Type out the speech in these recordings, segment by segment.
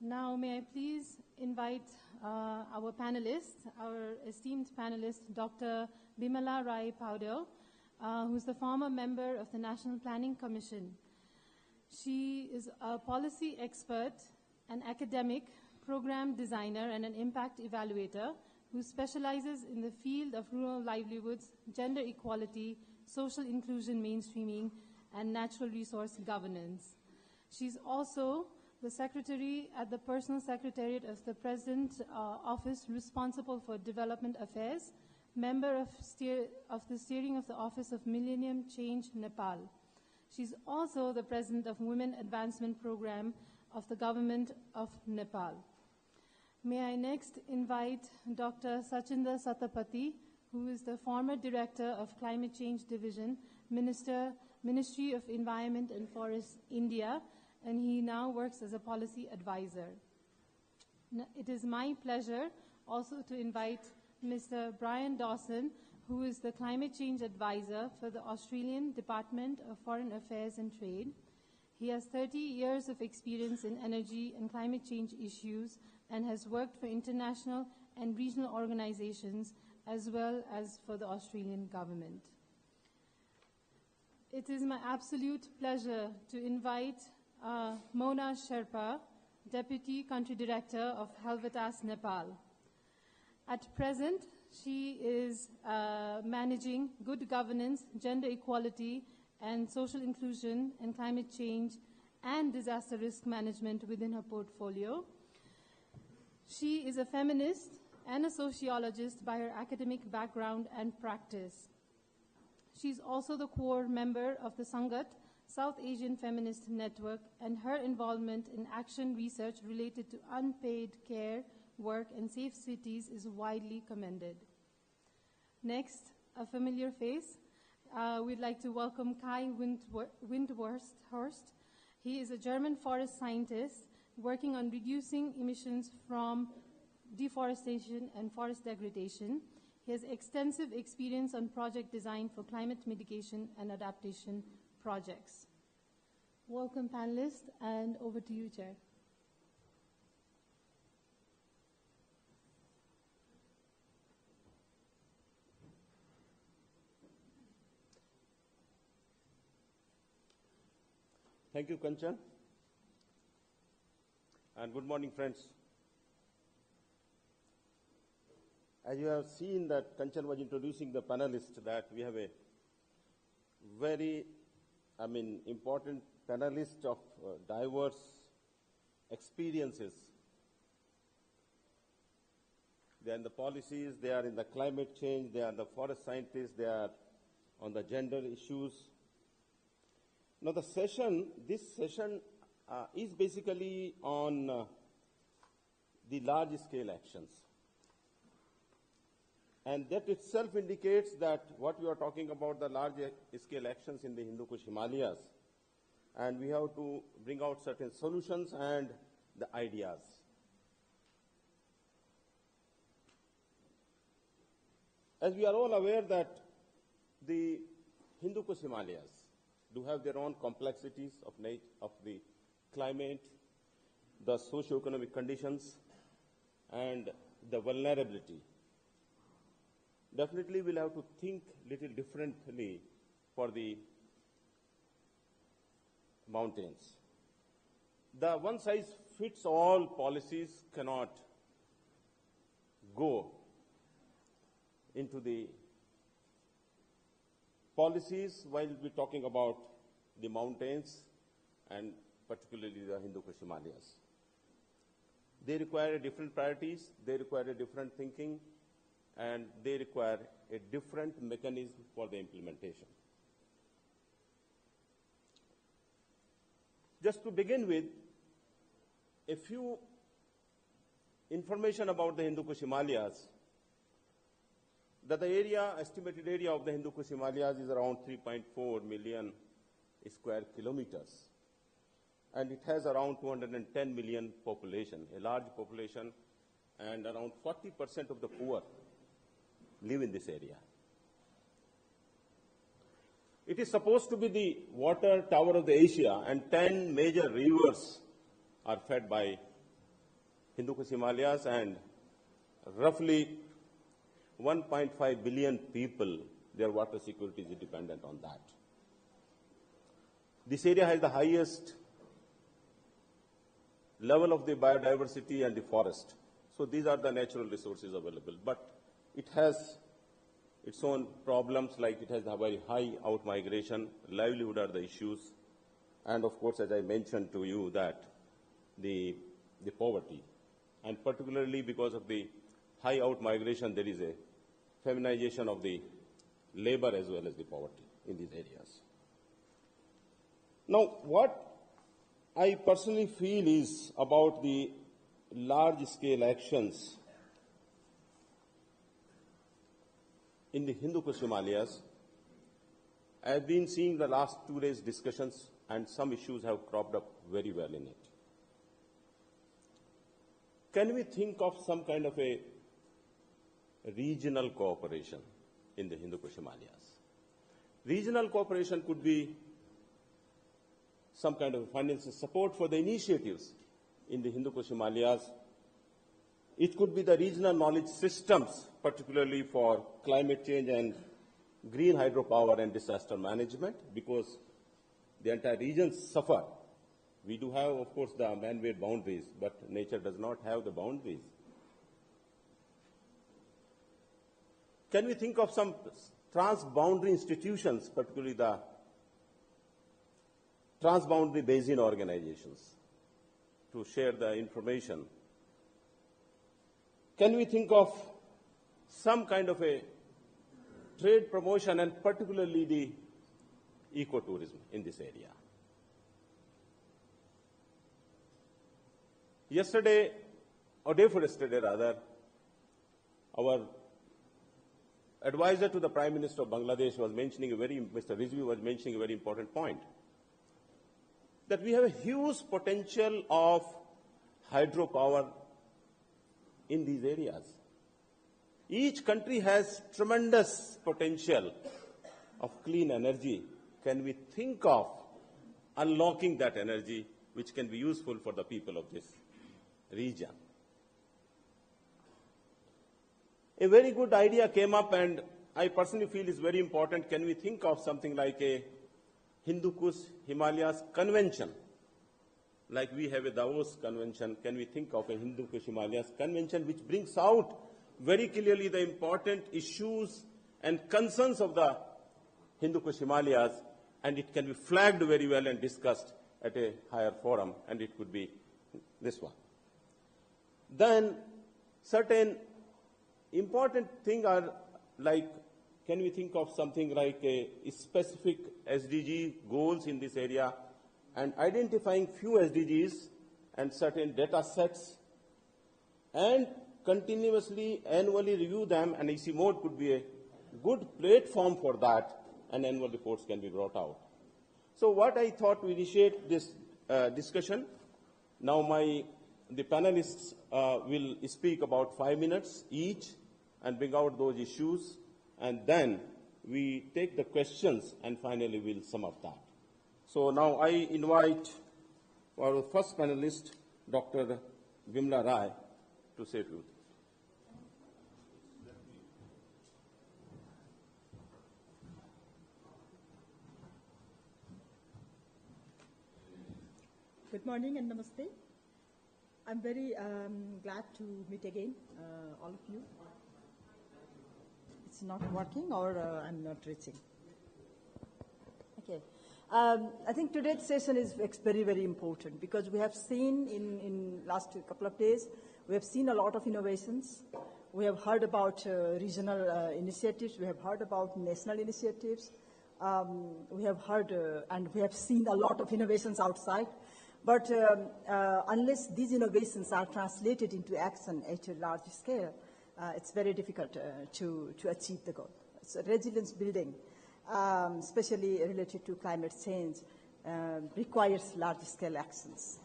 Now, may I please invite our panelists, our esteemed panelist, Dr. Bimala Rai Paudel, who's the former member of the National Planning Commission. She is a policy expert, an academic, program designer, and an impact evaluator who specializes in the field of rural livelihoods, gender equality, social inclusion mainstreaming, and natural resource governance. She's also the secretary at the Personal Secretariat of the President's Office responsible for Development Affairs, member of the steering of the Office of Millennium Change Nepal. She's also the president of Women Advancement Program of the Government of Nepal. May I next invite Dr. Sachinder Satpathy, who is the former director of Climate Change Division, Ministry of Environment and Forests, India, and he now works as a policy advisor. It is my pleasure also to invite Mr. Brian Dawson, who is the climate change advisor for the Australian Department of Foreign Affairs and Trade. He has 30 years of experience in energy and climate change issues and has worked for international and regional organizations as well as for the Australian government. It is my absolute pleasure to invite Mona Sherpa, Deputy Country Director of Helvetas, Nepal. At present, she is managing good governance, gender equality, and social inclusion and climate change and disaster risk management within her portfolio. She is a feminist and a sociologist by her academic background and practice. She's also the core member of the Sangat, South Asian Feminist Network, and her involvement in action research related to unpaid care, work, and safe cities is widely commended. Next, a familiar face. We'd like to welcome Kai Windhorst. He is a German forest scientist working on reducing emissions from deforestation and forest degradation. He has extensive experience on project design for climate mitigation and adaptation projects. Welcome, panelists, and over to you, Chair. Thank you, Kanchan. And good morning, friends. As you have seen that Kanchan was introducing the panelists, that we have a very, important panelist of diverse experiences. They are in the policies, they are in the climate change, they are the forest scientists, they are on the gender issues. Now this session is basically on the large-scale actions. And that itself indicates that what we are talking about, the large-scale actions in the Hindu Kush Himalayas, and we have to bring out certain solutions and the ideas. As we are all aware that the Hindu Kush Himalayas do have their own complexities of the climate, the socio-economic conditions, and the vulnerability. Definitely we'll have to think little differently for the mountains. The one-size-fits-all policies cannot go into the policies while we're talking about the mountains and particularly the Hindu Kush Himalayas. They require different priorities, they require a different thinking, and they require a different mechanism for the implementation. Just to begin with, a few information about the Hindu Kush Himalayas. That the estimated area of the Hindu Kush Himalayas is around 3.4 million square kilometers. And it has around 210 million population, a large population, and around 40% of the poor live in this area. It is supposed to be the water tower of the Asia, and 10 major rivers are fed by Hindu Kush Himalayas, and roughly 1.5 billion people, their water security is dependent on that. This area has the highest level of the biodiversity and the forest. So these are the natural resources available. But it has its own problems, like it has a very high out-migration, livelihood are the issues, and of course, as I mentioned to you, that the poverty. And particularly because of the high out-migration, there is a feminization of the labor as well as the poverty in these areas. Now, what I personally feel is about the large-scale actions in the Hindu Kush Himalayas. I have been seeing the last 2 days' discussions, and some issues have cropped up very well in it. Can we think of some kind of a regional cooperation in the Hindu Kush Himalayas? Regional cooperation could be some kind of financial support for the initiatives in the Hindu Kush Himalayas. It could be the regional knowledge systems, particularly for climate change and green hydropower and disaster management, because the entire regions suffer. We do have, of course, the man-made boundaries, but nature does not have the boundaries. Can we think of some trans-boundary institutions, particularly the trans-boundary basin organizations, to share the information? Can we think of some kind of a trade promotion, and particularly the ecotourism in this area? Yesterday, or day before yesterday rather, our advisor to the Prime Minister of Bangladesh was mentioning Mr. Rizvi was mentioning a very important point, that we have a huge potential of hydropower in these areas. Each country has tremendous potential of clean energy. Can we think of unlocking that energy which can be useful for the people of this region? A very good idea came up, and I personally feel is very important. Can we think of something like a Hindu Kush Himalayas Convention? Like we have a Davos Convention, can we think of a Hindu Kush Himalayas Convention which brings out very clearly the important issues and concerns of the Hindu Kush Himalayas, and it can be flagged very well and discussed at a higher forum, and it could be this one. Then certain important things are like, can we think of something like a specific SDG goals in this area, and identifying few SDGs and certain data sets, and continuously, annually review them, and ICIMOD could be a good platform for that, and annual reports can be brought out. So what I thought we initiate this discussion. Now the panelists will speak about 5 minutes each and bring out those issues, and then we take the questions, and finally we'll sum up that. So now I invite our first panelist, Dr. Bimla Rai, to say a few things. Good morning and namaste. I'm very glad to meet again, all of you. It's not working, or I'm not reaching. Okay. I think today's session is very, very important, because we have seen in last couple of days, we have seen a lot of innovations. We have heard about regional initiatives. We have heard about national initiatives. We have heard and we have seen a lot of innovations outside. But unless these innovations are translated into action at a large scale, it's very difficult to achieve the goal. So resilience building, especially related to climate change, requires large-scale actions.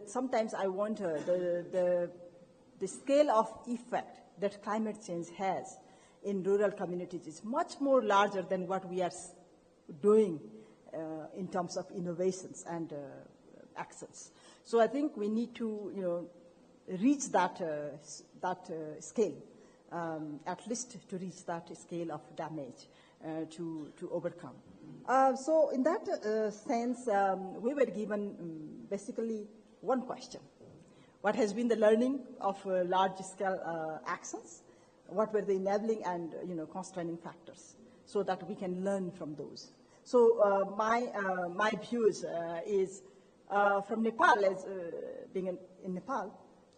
Sometimes I wonder the scale of effect that climate change has in rural communities is much more larger than what we are doing in terms of innovations and actions. So I think we need to, reach that scale, at least to reach that scale of damage to overcome. So in that sense, we were given basically one question. What has been the learning of large-scale actions? What were the enabling and constraining factors, so that we can learn from those? So my views is from Nepal, as being in Nepal,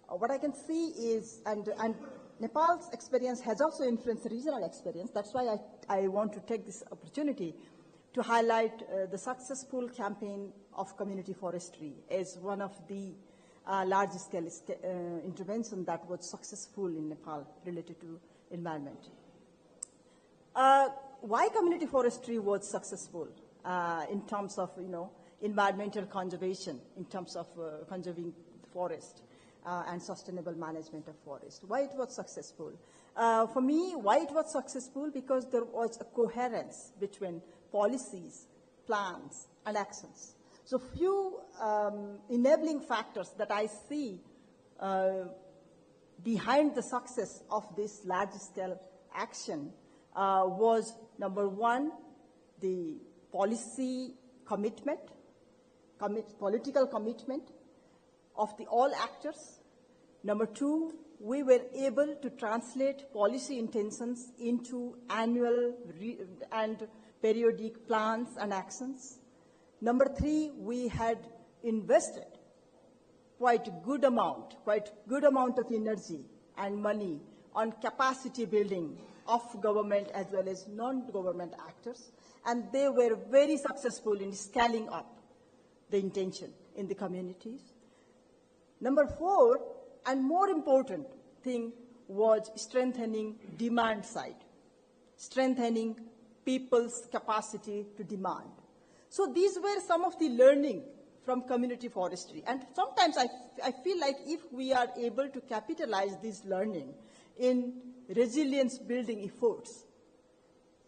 what I can see is, and Nepal's experience has also influenced regional experience. That's why I want to take this opportunity to highlight the successful campaign of community forestry as one of the large-scale intervention that was successful in Nepal related to environment. Why community forestry was successful in terms of environmental conservation, in terms of conserving forest and sustainable management of forest? Why it was successful? For me, why it was successful? Because there was a coherence between policies, plans, and actions. So few enabling factors that I see behind the success of this large-scale action was, number one, the policy commitment, political commitment of all actors. Number two, we were able to translate policy intentions into annual and periodic plans and actions. Number three, we had invested quite good amount of energy and money on capacity building of government as well as non-government actors, and they were very successful in scaling up the intention in the communities. Number four, and more important thing, was strengthening demand side, strengthening people's capacity to demand. So these were some of the learning from community forestry. And sometimes I feel like if we are able to capitalize this learning in resilience building efforts,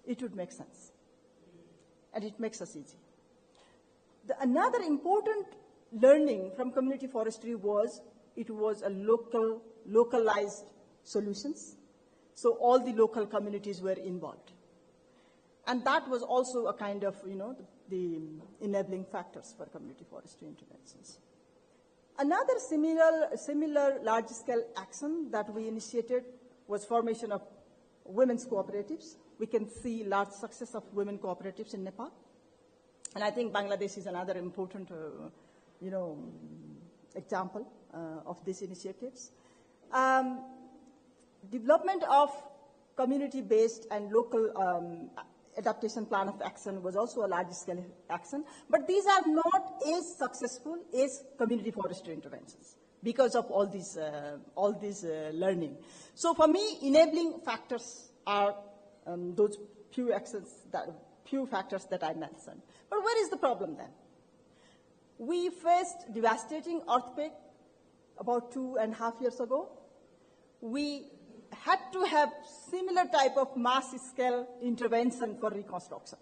it would make sense. And it makes us easy. Another important learning from community forestry was it was a localized solutions. So all the local communities were involved. And that was also a kind of, the enabling factors for community forestry interventions. Another similar large-scale action that we initiated was formation of women's cooperatives. We can see large success of women cooperatives in Nepal. And I think Bangladesh is another important, example of these initiatives. Development of community-based and local adaptation plan of action was also a large-scale action, but these are not as successful as community forestry interventions because of all these learning. So for me, enabling factors are those few factors that I mentioned. But where is the problem then? We faced devastating earthquake about 2.5 years ago. We had to have similar type of mass-scale intervention for reconstruction.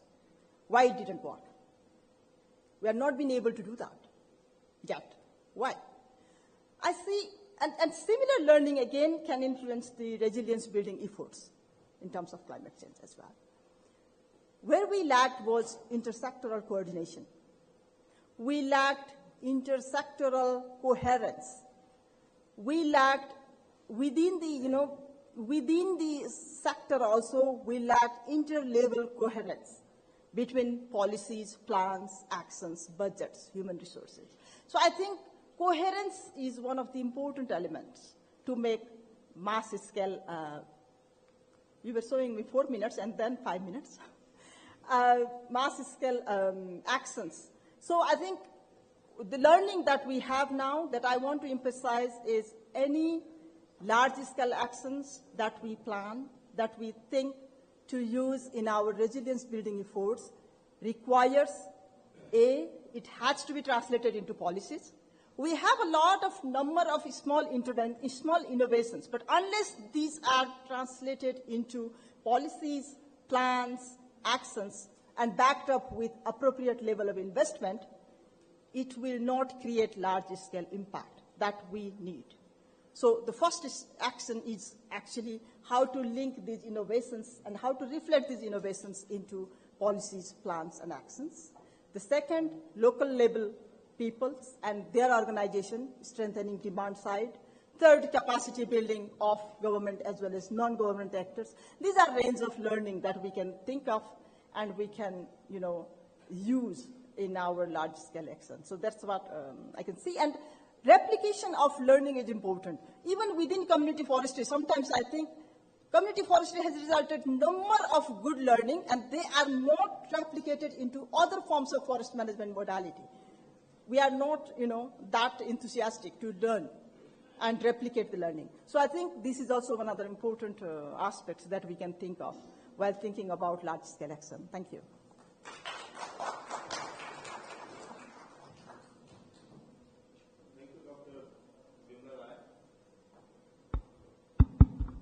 Why it didn't work? We have not been able to do that yet. Why? I see, and similar learning again can influence the resilience building efforts in terms of climate change as well. Where we lacked was intersectoral coordination. We lacked intersectoral coherence. We lacked within the sector also, we lack inter-level coherence between policies, plans, actions, budgets, human resources. So I think coherence is one of the important elements to make mass-scale, you were showing me 4 minutes and then 5 minutes, mass-scale actions. So I think the learning that we have now that I want to emphasize is any large-scale actions that we plan, that we think to use in our resilience building efforts requires, it has to be translated into policies. We have a number of small innovations, but unless these are translated into policies, plans, actions, and backed up with appropriate level of investment, it will not create large-scale impact that we need. So the first action is actually how to link these innovations and how to reflect these innovations into policies, plans, and actions. The second, local level peoples and their organization, strengthening demand side. Third, capacity building of government as well as non-government actors. These are range of learning that we can think of and we can, use in our large-scale action. So that's what I can see. And replication of learning is important. Even within community forestry, sometimes I think community forestry has resulted in number of good learning, and they are not replicated into other forms of forest management modality. We are not, that enthusiastic to learn and replicate the learning. So I think this is also one of the important aspects that we can think of while thinking about large-scale action. Thank you.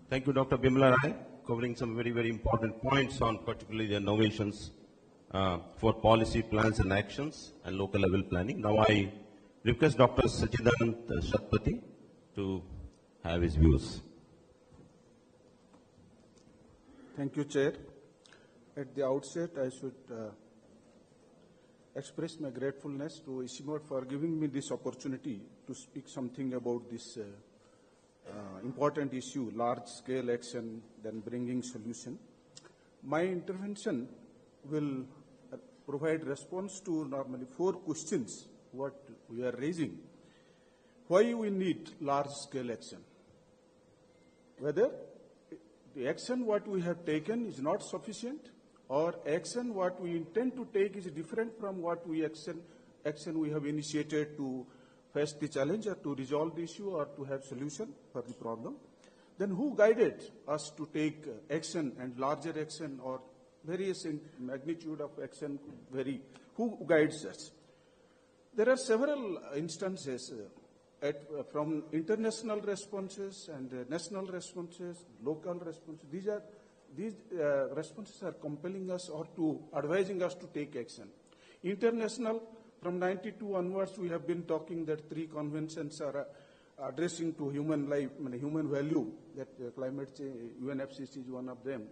Thank you, Dr. Bimala Rai, covering some very, very important points on particularly the innovations for policy plans and actions and local level planning. Now I request Dr. Satpathy to have his views. Thank you, Chair. At the outset, I should express my gratefulness to ICIMOD for giving me this opportunity to speak something about this important issue, large-scale action, then bringing solution. My intervention will provide response to normally 4 questions what we are raising. Why we need large-scale action? Whether the action what we have taken is not sufficient, or action what we intend to take is different from what we action we have initiated to face the challenge or to resolve the issue or to have solution for the problem. Then who guided us to take action and larger action or various magnitude of action vary? Who guides us? There are several instances from international responses and national responses, local responses. These responses are compelling us or to advising us to take action. International, from 92 onwards, we have been talking that 3 conventions are addressing to human life, human value, that climate change, UNFCCC is one of them.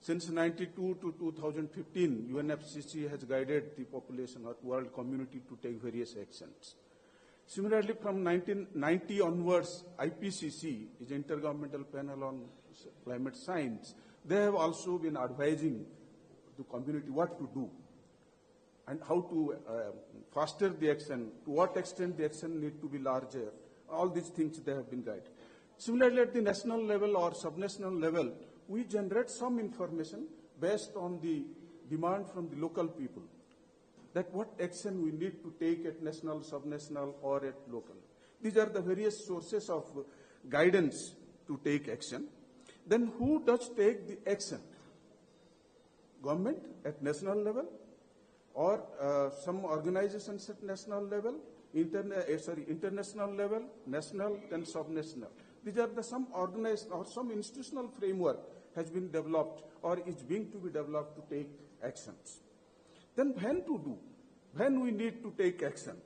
Since 92 to 2015, UNFCCC has guided the population or world community to take various actions. Similarly, from 1990 onwards, IPCC is Intergovernmental Panel on Climate Science. They have also been advising the community what to do and how to foster the action, to what extent the action need to be larger. All these things they have been guided. Similarly, at the national level or subnational level, we generate some information based on the demand from the local people, that what action we need to take at national, subnational, or at local. These are the various sources of guidance to take action. Then who does take the action? Government at national level, or some organizations at national level, international level, national, then subnational. These are the some organized or some institutional framework has been developed or is being to be developed to take actions. Then when to do? When we need to take action?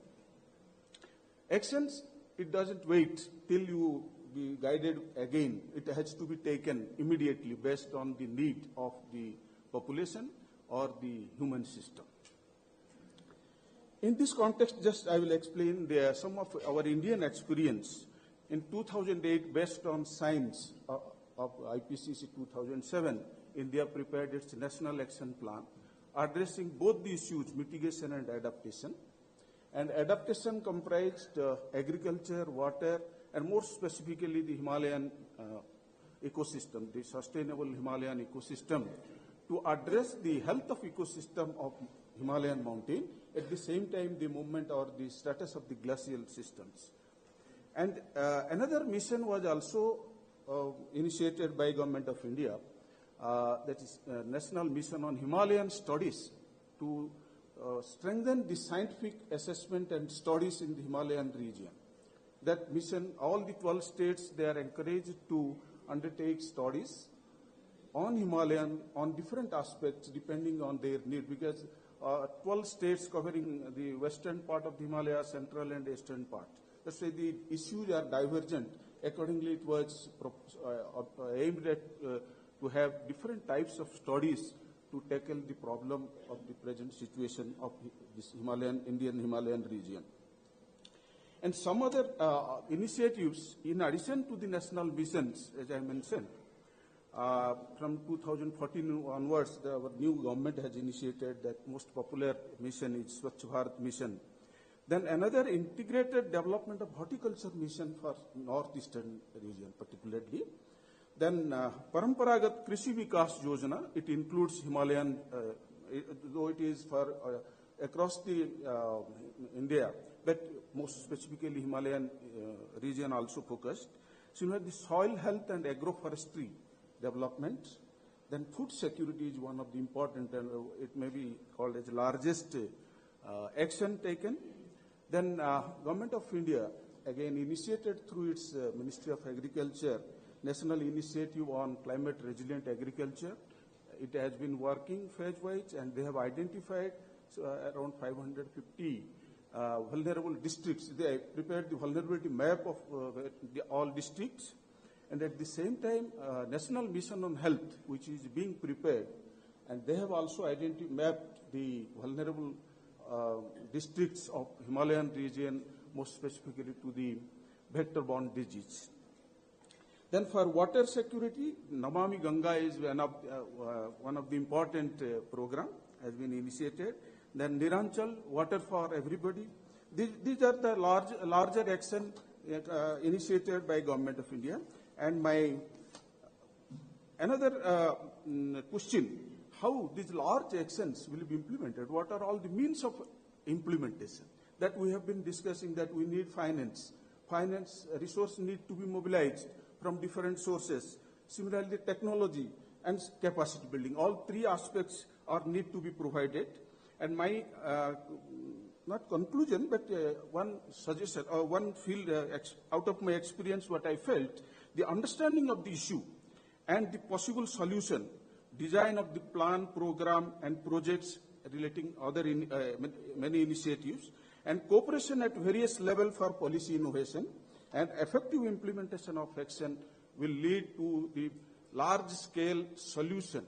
Actions, it doesn't wait till you be guided again. It has to be taken immediately based on the need of the population or the human system. In this context, just I will explain some of our Indian experience. In 2008, based on science of IPCC 2007, India prepared its National Action Plan, addressing both the issues, mitigation and adaptation. And adaptation comprised agriculture, water, and more specifically the Himalayan ecosystem, the sustainable Himalayan ecosystem, to address the health of ecosystem of Himalayan mountain, at the same time the movement or the status of the glacial systems. And another mission was also initiated by Government of India, that is National Mission on Himalayan Studies, to strengthen the scientific assessment and studies in the Himalayan region. That mission, all the 12 states, they are encouraged to undertake studies on Himalayan, on different aspects depending on their need, because 12 states covering the western part of the Himalaya, central and eastern part. That's why the issues are divergent Accordingly, it was aimed at to have different types of studies to tackle the problem of the present situation of this Indian Himalayan region. And some other initiatives, in addition to the national missions, as I mentioned, from 2014 onwards, our new government has initiated that most popular mission is Swachh Bharat mission. Then another integrated development of horticulture mission for northeastern region particularly. Then Paramparagat Krishi Vikas Yojana, it includes Himalayan, though it is for across the India, but most specifically Himalayan region also focused. Similarly, soil health and agroforestry development. Then food security is one of the important, and it may be called as largest action taken. Then Government of India, again initiated through its Ministry of Agriculture, National Initiative on Climate Resilient Agriculture. It has been working phase-wise, and they have identified around 550 vulnerable districts. They prepared the vulnerability map of all districts. And at the same time, National Mission on Health, which is being prepared, and they have also mapped the vulnerable districts of Himalayan region, most specifically to the vector-borne disease. Then for water security, Namami Ganga is one of the important program has been initiated. Then Niranchal, water for everybody. These are the larger action initiated by Government of India. And my another question, how these large actions will be implemented? What are all the means of implementation? That we have been discussing, that we need finance. Finance resources need to be mobilized from different sources. Similarly, technology and capacity building. All three aspects need to be provided. And my, not conclusion, but one suggestion, or one field out of my experience, what I felt, the understanding of the issue and the possible solution, design of the plan, program, and projects relating other many initiatives, and cooperation at various levels for policy innovation and effective implementation of action will lead to the large-scale solution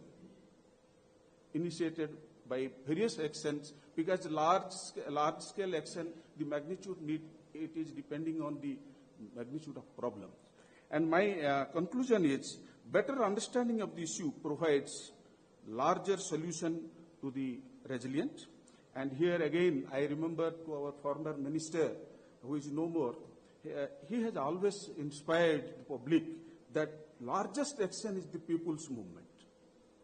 initiated by various actions, because large-scale action, the magnitude it is depending on the magnitude of problem. And my conclusion is, better understanding of the issue provides larger solution to the resilient. And here again, I remember to our former minister, who is no more, he has always inspired the public that largest action is the people's movement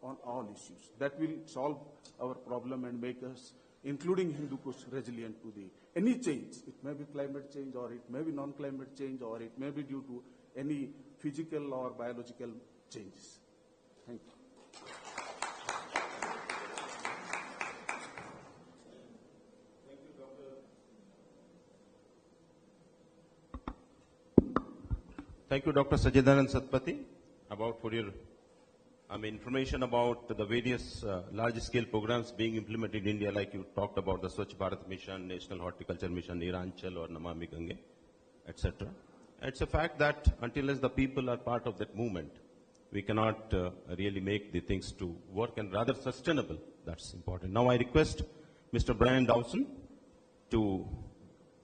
on all issues. That will solve our problem and make us, including Hindu Kush, resilient to any change. It may be climate change, or it may be non-climate change, or it may be due to any physical or biological changes. Thank you. Thank you, Dr. Sajidanand Satpathy, for your information about the various large-scale programs being implemented in India, like you talked about the Swachh Bharat Mission, National Horticulture Mission, Niranchal or Namami Gange, etc. It's a fact that until as the people are part of that movement, we cannot really make the things to work and rather sustainable. That's important. Now I request Mr. Brian Dawson to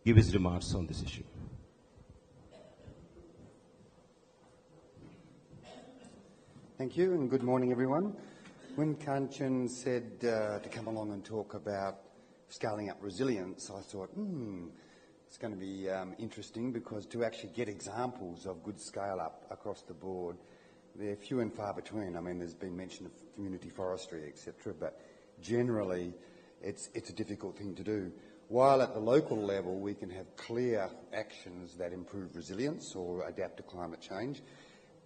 give his remarks on this issue. Thank you, and good morning, everyone. When Kanchan said to come along and talk about scaling up resilience, I thought, it's going to be interesting, because to actually get examples of good scale-up across the board, they're few and far between. I mean, there's been mention of community forestry, etc., but generally it's a difficult thing to do. While at the local level we can have clear actions that improve resilience or adapt to climate change,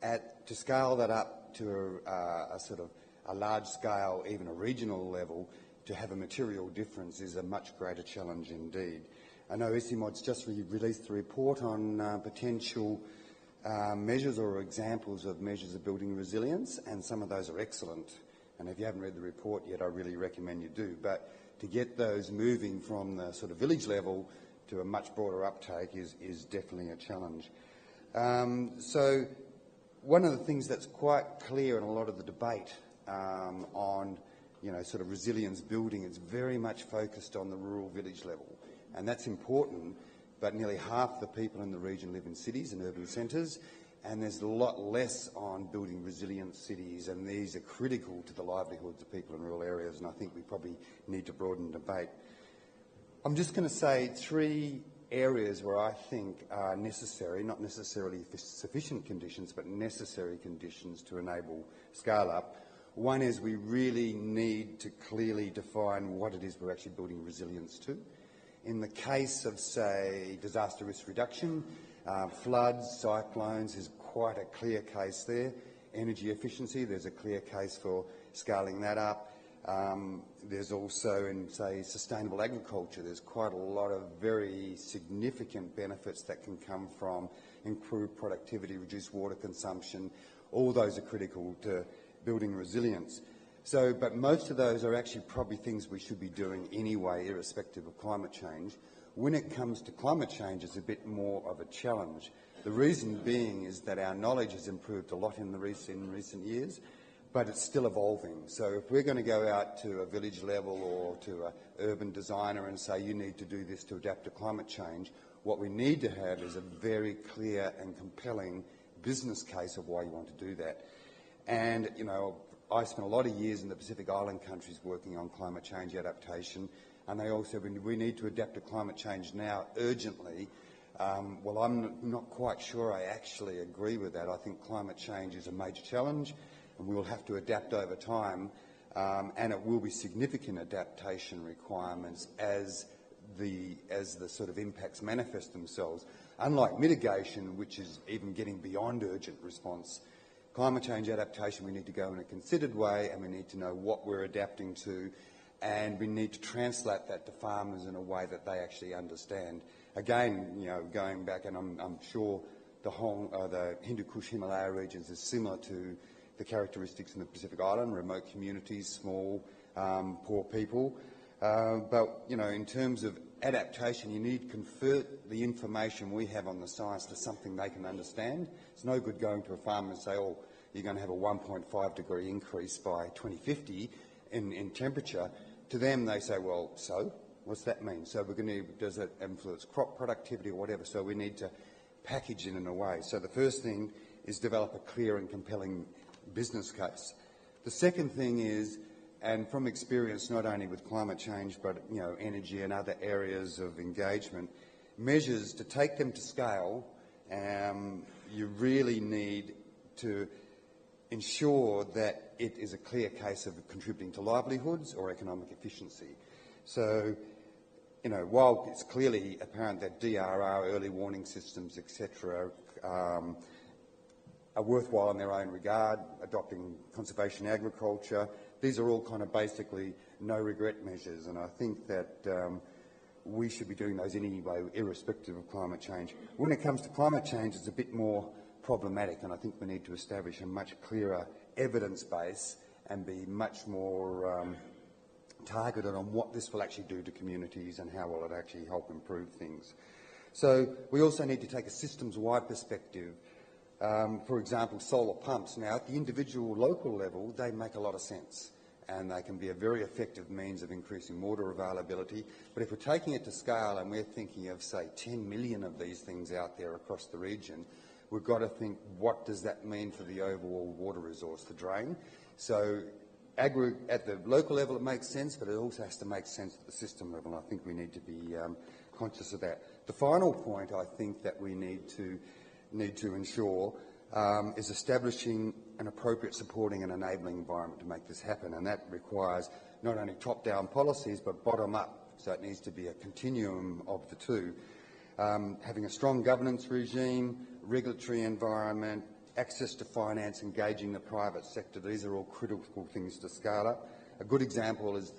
to scale that up to a sort of a large scale, even a regional level, to have a material difference is a much greater challenge indeed. I know ICIMOD's just released a report on potential measures or examples of measures of building resilience, and some of those are excellent. And if you haven't read the report yet, I really recommend you do. But to get those moving from the sort of village level to a much broader uptake is definitely a challenge. So one of the things that's quite clear in a lot of the debate on, sort of resilience building, it's very much focused on the rural village level. And that's important, but nearly half the people in the region live in cities and urban centres, and there's a lot less on building resilient cities, and these are critical to the livelihoods of people in rural areas, and I think we probably need to broaden the debate. I'm just going to say 3 areas where I think are necessary, not necessarily sufficient conditions, but necessary conditions to enable scale-up. One is we really need to clearly define what it is we're actually building resilience to. In the case of, say, disaster risk reduction, floods, cyclones, is quite a clear case there. Energy efficiency, there's a clear case for scaling that up. There's also, in, say, sustainable agriculture, there's quite a lot of very significant benefits that can come from improved productivity, reduced water consumption. All those are critical to building resilience. So, but most of those are actually probably things we should be doing anyway, irrespective of climate change. When it comes to climate change, it's a bit more of a challenge. The reason being is that our knowledge has improved a lot in recent years, but it's still evolving. So if we're going to go out to a village level or to an urban designer and say you need to do this to adapt to climate change, what we need to have is a very clear and compelling business case of why you want to do that. And, I spent a lot of years in the Pacific Island countries working on climate change adaptation, and they all said we need to adapt to climate change now urgently. Well, I'm not quite sure I actually agree with that. I think climate change is a major challenge, and we will have to adapt over time, and it will be significant adaptation requirements as the sort of impacts manifest themselves. Unlike mitigation, which is even getting beyond urgent response, climate change adaptation we need to go in a considered way, and we need to know what we're adapting to, and we need to translate that to farmers in a way that they actually understand. Again, going back, and I'm sure the Hindu Kush Himalaya regions is similar to the characteristics in the Pacific Island, remote communities, small, poor people. But, in terms of adaptation, you need to convert the information we have on the science to something they can understand. It's no good going to a farmer and say, oh, you're going to have a 1.5 degree increase by 2050 in temperature. To them, they say, well, so? What's that mean? So does it influence crop productivity or whatever? So we need to package it in a way. So the first thing is develop a clear and compelling business case. The second thing is, and from experience not only with climate change but energy and other areas of engagement, measures to take them to scale, you really need to ensure that it is a clear case of contributing to livelihoods or economic efficiency. So, while it's clearly apparent that DRR, early warning systems, etc., are worthwhile in their own regard, adopting conservation agriculture, these are all kind of basically no-regret measures, and I think that we should be doing those anyway, irrespective of climate change. When it comes to climate change, it's a bit more problematic, and I think we need to establish a much clearer evidence base and be much more targeted on what this will actually do to communities and how will it actually help improve things. So we also need to take a systems-wide perspective. For example, solar pumps. Now, at the individual local level, they make a lot of sense, and they can be a very effective means of increasing water availability. But if we're taking it to scale and we're thinking of, say, 10 million of these things out there across the region, we've got to think, what does that mean for the overall water resource to drain? So at the local level it makes sense, but it also has to make sense at the system level, and I think we need to be conscious of that. The final point I think that we need to ensure is establishing an appropriate supporting and enabling environment to make this happen, and that requires not only top-down policies but bottom-up, so it needs to be a continuum of the two. Having a strong governance regime, regulatory environment, access to finance, engaging the private sector, these are all critical things to scale up. A good example is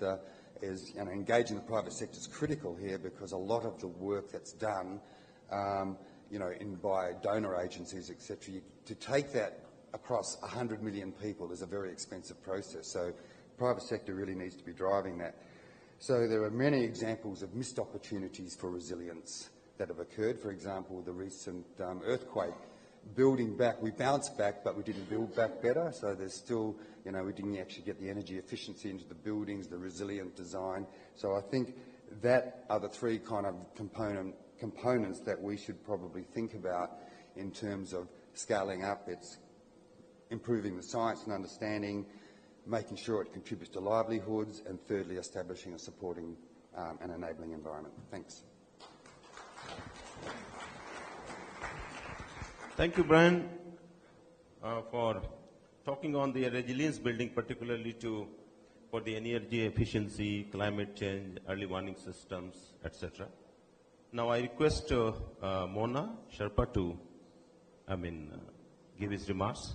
engaging the private sector is critical here, because a lot of the work that's done by donor agencies, etc., to take that across 100 million people is a very expensive process. So the private sector really needs to be driving that. So there are many examples of missed opportunities for resilience that have occurred. For example, the recent earthquake building back. We bounced back, but we didn't build back better. So there's still, we didn't actually get the energy efficiency into the buildings, the resilient design. So I think that are the three kind of components that we should probably think about in terms of scaling up. It's improving the science and understanding, making sure it contributes to livelihoods, and thirdly, establishing a supporting and enabling environment. Thanks. Thank you, Brian, for talking on the resilience building, particularly for the energy efficiency, climate change, early warning systems, etc. Now I request Mona Sherpa to, give his remarks.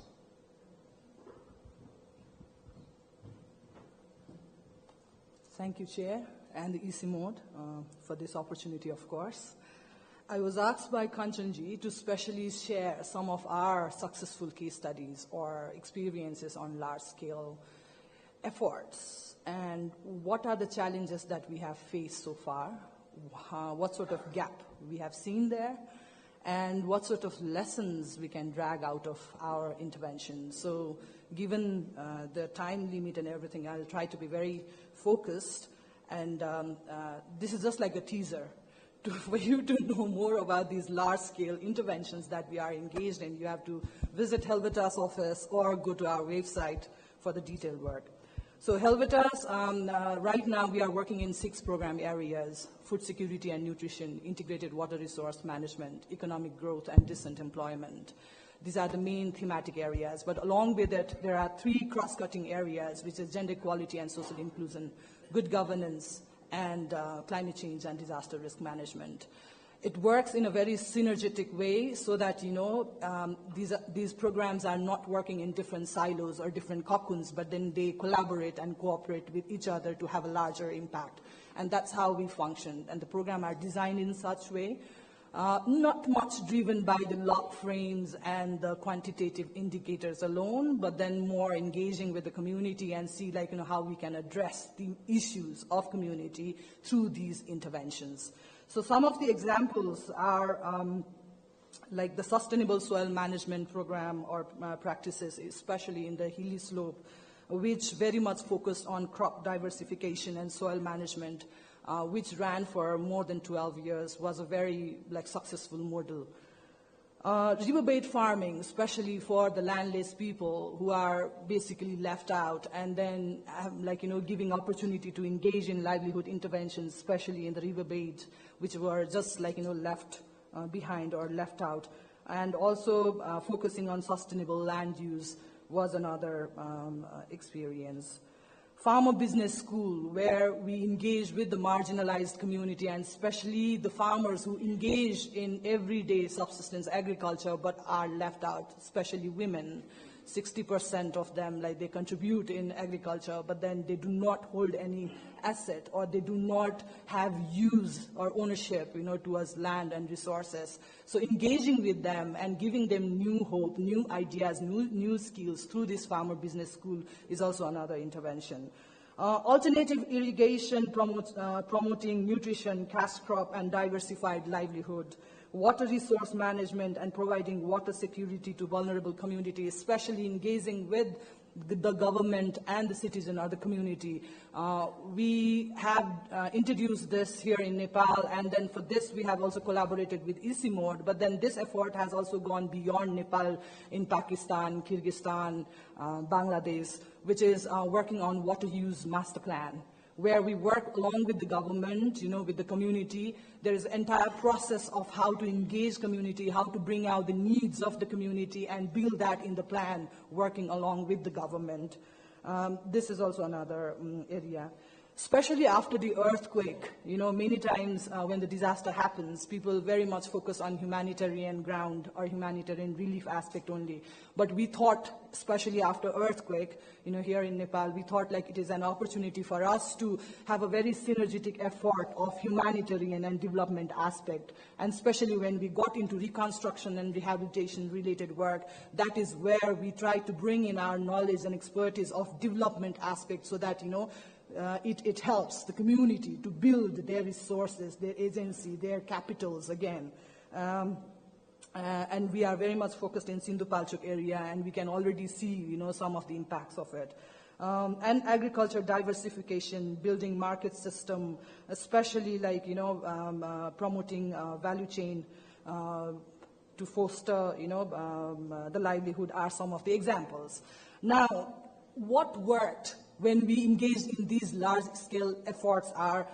Thank you, Chair, and the ICIMOD for this opportunity, of course. I was asked by Kanchanji to specially share some of our successful case studies or experiences on large-scale efforts, and what are the challenges that we have faced so far, what sort of gap we have seen there, and what sort of lessons we can drag out of our intervention. So given the time limit and everything, I'll try to be very focused, and this is just like a teaser for you to know more about these large-scale interventions that we are engaged in. You have to visit Helveta's office or go to our website for the detailed work. So Helveta's, right now we are working in 6 program areas: food security and nutrition, integrated water resource management, economic growth, and decent employment. These are the main thematic areas, but along with it, there are 3 cross-cutting areas, which is gender equality and social inclusion, good governance, and climate change and disaster risk management. It works in a very synergetic way so that, these programs are not working in different silos or different cocoons, but then they collaborate and cooperate with each other to have a larger impact. And that's how we function. And the program are designed in such way, not much driven by the log frames and the quantitative indicators alone, but then more engaging with the community and see how we can address the issues of community through these interventions. So some of the examples are like the sustainable soil management program or practices, especially in the hilly slope, which very much focused on crop diversification and soil management, which ran for more than 12 years, was a very successful model. Riverbed farming, especially for the landless people who are basically left out, and then giving opportunity to engage in livelihood interventions, especially in the riverbeds, which were just left behind or left out. And also focusing on sustainable land use was another experience. Farmer Business School, where we engage with the marginalized community and especially the farmers who engage in everyday subsistence agriculture but are left out, especially women. 60% of them, they contribute in agriculture, but then they do not hold any asset or they do not have use or ownership, towards land and resources. So engaging with them and giving them new hope, new ideas, new skills through this Farmer Business School is also another intervention. Alternative irrigation promoting nutrition, cash crop, and diversified livelihood. Water resource management and providing water security to vulnerable communities, especially engaging with the government and the citizen or the community. We have introduced this here in Nepal, and then for this we have also collaborated with ICIMOD, but then this effort has also gone beyond Nepal in Pakistan, Kyrgyzstan, Bangladesh, which is working on water use master plan, where we work along with the government, with the community. There is an entire process of how to engage community, how to bring out the needs of the community and build that in the plan, working along with the government. This is also another area. Especially after the earthquake, many times when the disaster happens, people very much focus on humanitarian ground or humanitarian relief aspect only. But we thought, especially after earthquake, here in Nepal, we thought it is an opportunity for us to have a very synergetic effort of humanitarian and development aspect. And especially when we got into reconstruction and rehabilitation related work, that is where we try to bring in our knowledge and expertise of development aspect so that, it helps the community to build their resources, their agency, their capitals again. and we are very much focused in Sindhu-Palchok area, and we can already see, some of the impacts of it. And agriculture diversification, building market system, especially like, promoting value chain to foster, the livelihood are some of the examples. Now, what worked when we engaged in these large-scale efforts are,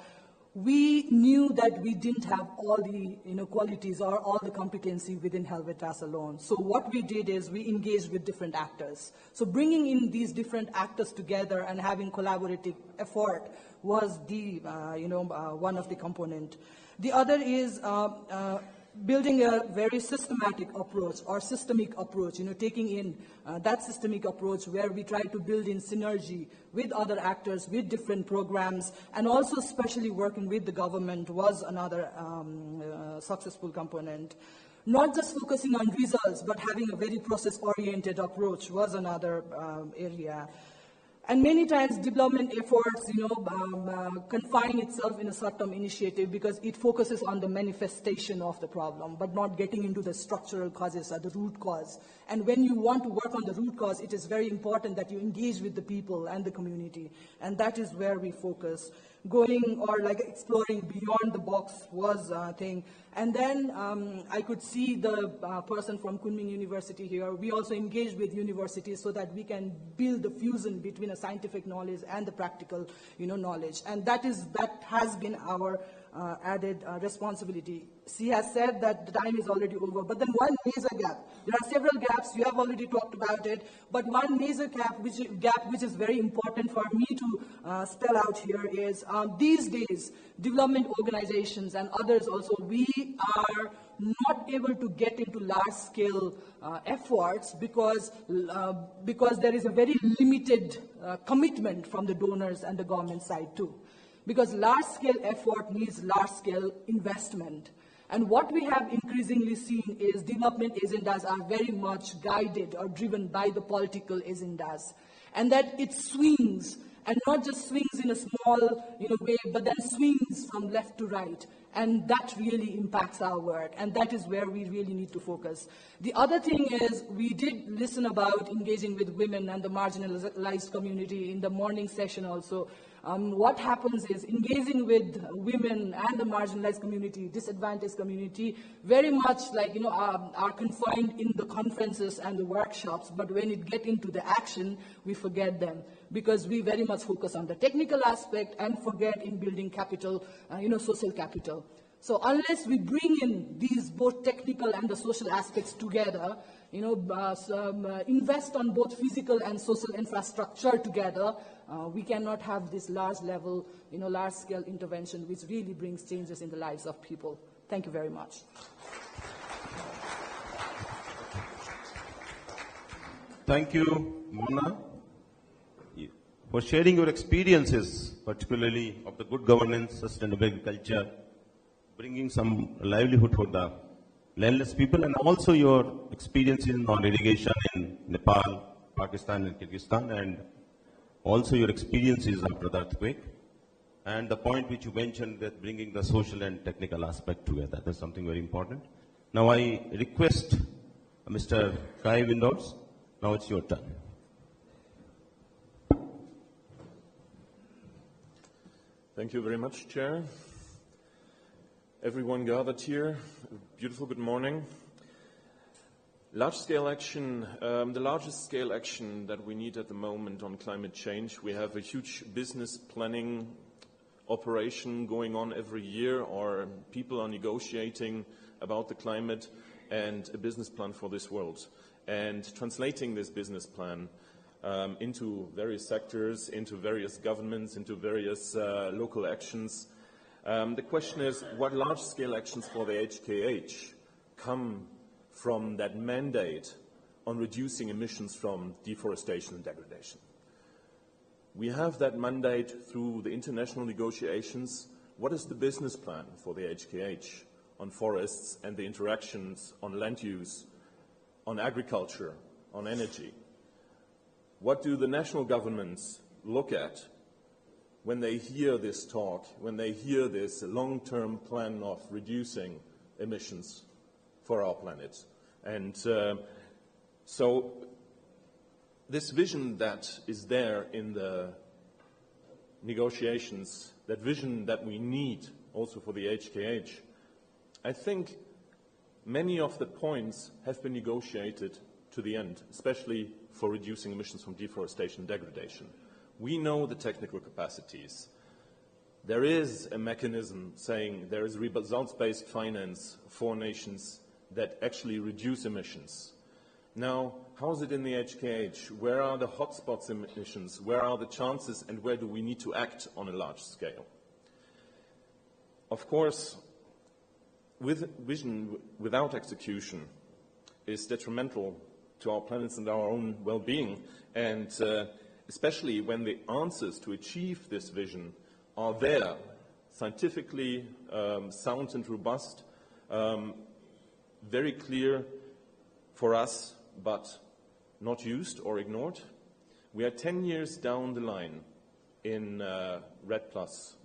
we knew that we didn't have all the qualities or all the competency within Helvetas alone. So what we did is we engaged with different actors. So bringing in these different actors together and having collaborative effort was the one of the component. The other is building a very systematic approach or systemic approach, taking in that systemic approach where we try to build in synergy with other actors, with different programs, and also especially working with the government was another successful component. Not just focusing on results, but having a very process-oriented approach was another area. And many times development efforts, confine itself in a short-term initiative because it focuses on the manifestation of the problem, but not getting into the structural causes or the root cause. And when you want to work on the root cause, it is very important that you engage with the people and the community. And that is where we focus. Going or like exploring beyond the box was a thing. And then I could see the person from Kunming University here. We also engage with universities so that we can build the fusion between a scientific knowledge and the practical, knowledge. And that has been our added responsibility. She has said that the time is already over, but then one major gap. There are several gaps, you have already talked about it, but one major gap which is very important for me to spell out here is these days, development organizations and others also, we are not able to get into large-scale efforts because there is a very limited commitment from the donors and the government side too. Because large-scale effort needs large-scale investment. And what we have increasingly seen is development agendas are very much guided or driven by the political agendas. And that it swings, and not just swings in a small way, but then swings from left to right. And that really impacts our work, and that is where we really need to focus. The other thing is, we did listen about engaging with women and the marginalized community in the morning session also. What happens is engaging with women and the marginalized community, disadvantaged community, very much like, are confined in the conferences and the workshops, but when it gets into the action, we forget them because we very much focus on the technical aspect and forget in building capital, social capital. So unless we bring in these both technical and the social aspects together, invest on both physical and social infrastructure together, we cannot have this large level, large scale intervention which really brings changes in the lives of people. Thank you very much. Thank you, Mona, for sharing your experiences, particularly of the good governance, sustainable agriculture, bringing some livelihood for the landless people, and also your experiences on irrigation in Nepal, Pakistan, and Kyrgyzstan, and also your experiences after the earthquake, and the point which you mentioned that bringing the social and technical aspect together. That's something very important. Now I request Mr. Kai Windows. Now it's your turn. Thank you very much, Chair. Everyone gathered here, beautiful good morning. Large-scale action, the largest scale action that we need at the moment on climate change. We have a huge business planning operation going on every year, or people are negotiating about the climate and a business plan for this world. And translating this business plan into various sectors, into various governments, into various local actions. The question is, what large-scale actions for the HKH come from that mandate on reducing emissions from deforestation and degradation? We have that mandate through the international negotiations. What is the business plan for the HKH on forests and the interactions on land use, on agriculture, on energy? What do the national governments look at when they hear this talk, when they hear this long-term plan of reducing emissions for our planet. And so this vision that is there in the negotiations, that vision that we need also for the HKH, I think many of the points have been negotiated to the end, especially for reducing emissions from deforestation and degradation. We know the technical capacities. There is a mechanism saying there is results-based finance for nations that actually reduce emissions. Now, how is it in the HKH? Where are the hotspots in emissions? Where are the chances, and where do we need to act on a large scale? Of course, with vision without execution is detrimental to our planet and our own well-being, and especially when the answers to achieve this vision are there, scientifically sound and robust, very clear for us, but not used or ignored. We are 10 years down the line in RED+,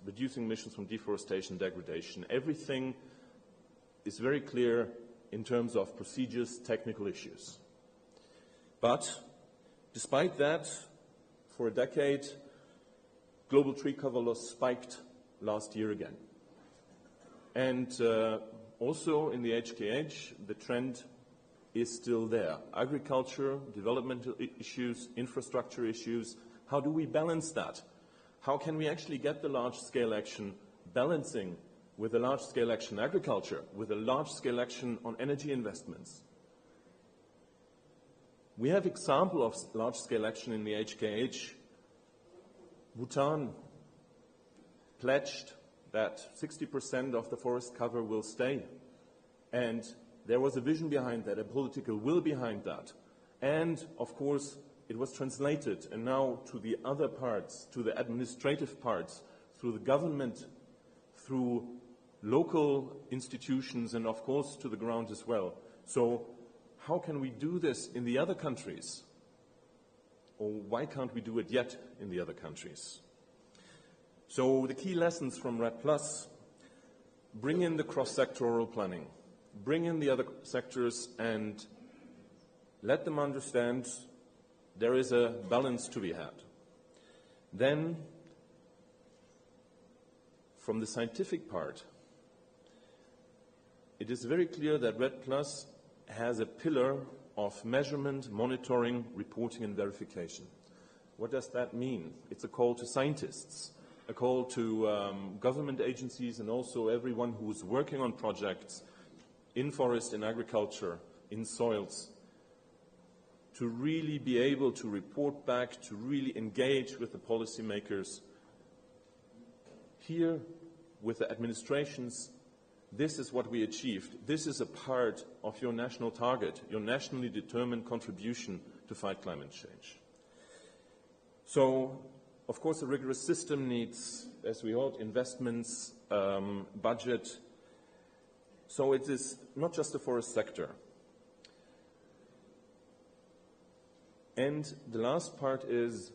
reducing emissions from deforestation and degradation. Everything is very clear in terms of procedures, technical issues. But despite that, for a decade, global tree cover loss spiked last year again. And also in the HKH, the trend is still there. Agriculture, developmental issues, infrastructure issues, how do we balance that? How can we actually get the large-scale action balancing with a large-scale action in agriculture, with a large-scale action on energy investments? We have example of large-scale action in the HKH. Bhutan pledged that 60% of the forest cover will stay. And there was a vision behind that, a political will behind that. And, of course, it was translated, and now to the other parts, to the administrative parts, through the government, through local institutions, and, of course, to the ground as well. So how can we do this in the other countries? Or why can't we do it yet in the other countries? So the key lessons from RED+, bring in the cross-sectoral planning, bring in the other sectors and let them understand there is a balance to be had. Then, from the scientific part, it is very clear that RED+ has a pillar of measurement, monitoring, reporting and verification. What does that mean? It's a call to scientists, a call to government agencies and also everyone who is working on projects in forest, in agriculture, in soils, to really be able to report back, to really engage with the policymakers. Here, with the administrations, this is what we achieved. This is a part of your national target, your nationally determined contribution to fight climate change. So, of course, a rigorous system needs, as we heard, investments, budget. So it is not just the forest sector. And the last part is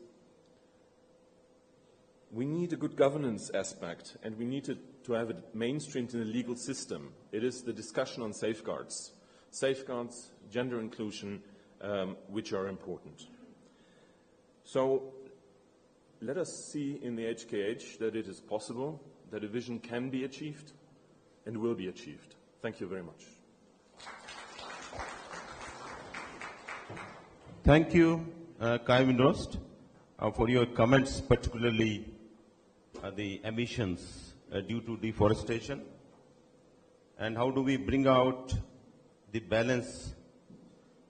we need a good governance aspect, and we need to have it mainstreamed in the legal system. It is the discussion on safeguards, gender inclusion, which are important. So let us see in the HKH that it is possible, that a vision can be achieved and will be achieved. Thank you very much. Thank you, Kai Windrost, for your comments, particularly the emissions due to deforestation, and how do we bring out the balance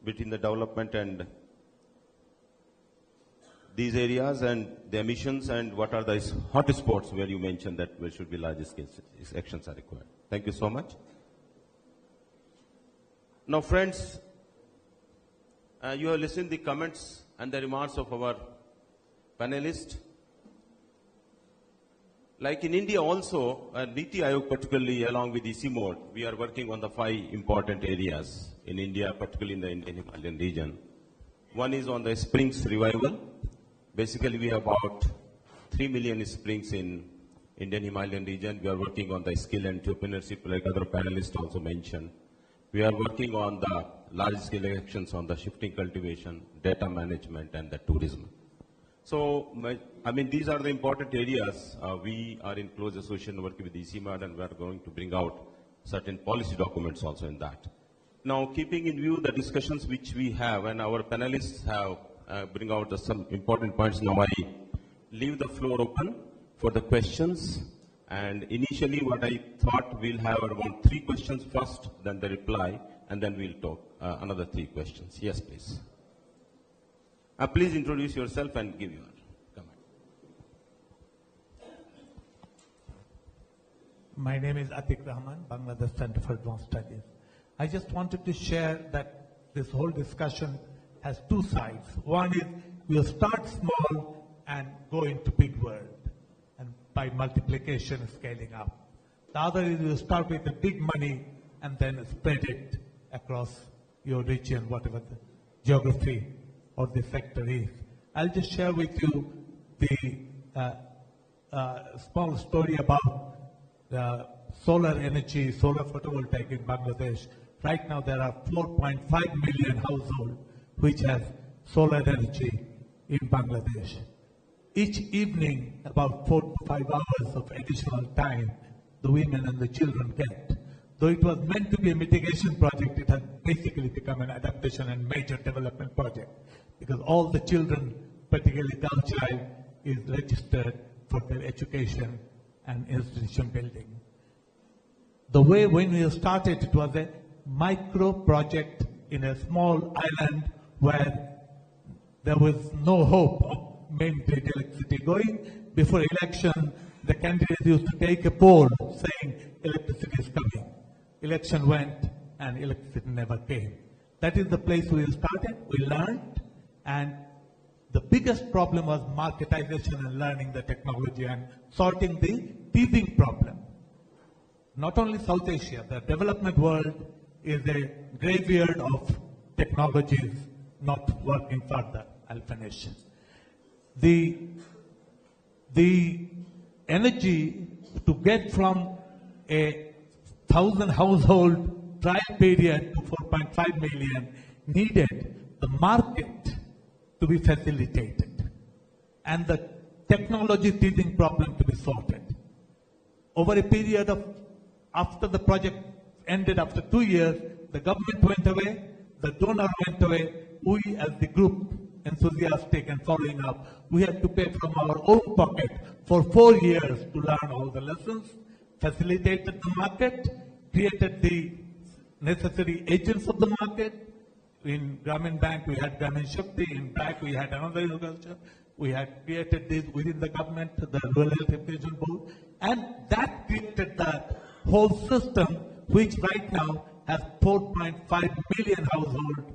between the development and these areas and the emissions, and what are the hotspots where you mentioned that there should be large scale actions are required. Thank you so much. Now, friends, you have listened to the comments and the remarks of our panelists. Like in India also, NITI Aayog particularly along with ICIMOD, we are working on the 5 important areas in India, particularly in the Indian Himalayan region. One is on the springs revival. Basically, we have about 3 million springs in Indian Himalayan region. We are working on the skill and entrepreneurship, like other panelists also mentioned. We are working on the large-scale actions on the shifting cultivation, data management, and the tourism. So, these are the important areas. We are in close association working with ICIMOD, and we are going to bring out certain policy documents also in that. Now, keeping in view the discussions which we have, and our panelists have bring out some important points, now I leave the floor open for the questions. And initially, what I thought we'll have around 3 questions first, then the reply, and then we'll talk another 3 questions. Yes, please. Please introduce yourself and give your comment. My name is Atik Rahman, Bangladesh Center for Advanced Studies. I just wanted to share that this whole discussion has 2 sides. One is we'll start small and go into big world, and by multiplication, scaling up. The other is you start with the big money and then spread it across your region, whatever the geography or the sector is. I'll just share with you the small story about the solar energy, solar photovoltaic in Bangladesh. Right now there are 4.5 million households which have solar energy in Bangladesh. Each evening, about 4 to 5 hours of additional time the women and the children get. Though it was meant to be a mitigation project, it has basically become an adaptation and major development project, because all the children, particularly girl child, is registered for their education and institution building. The way when we started, it was a micro project in a small island where there was no hope of main grid electricity going. Before election, the candidates used to take a poll saying electricity is coming. Election went and electricity never came. That is the place we started, we learned, and the biggest problem was marketization and learning the technology and sorting the teething problem. Not only South Asia, the development world is a graveyard of technologies not working further. I'll finish. The energy to get from a 1,000 household trial period to 4.5 million needed the market to be facilitated and the technology teething problem to be sorted. Over a period of, after the project ended after 2 years, the government went away, the donor went away, we as the group, enthusiastic and following up, we had to pay from our own pocket for 4 years to learn all the lessons, facilitated the market, created the necessary agents of the market. In Grameen Bank, we had Grameen Shakti. In Bank, we had another agriculture. We had created this within the government, the Rural Health Education Board. And that created the whole system, which right now has 4.5 million households.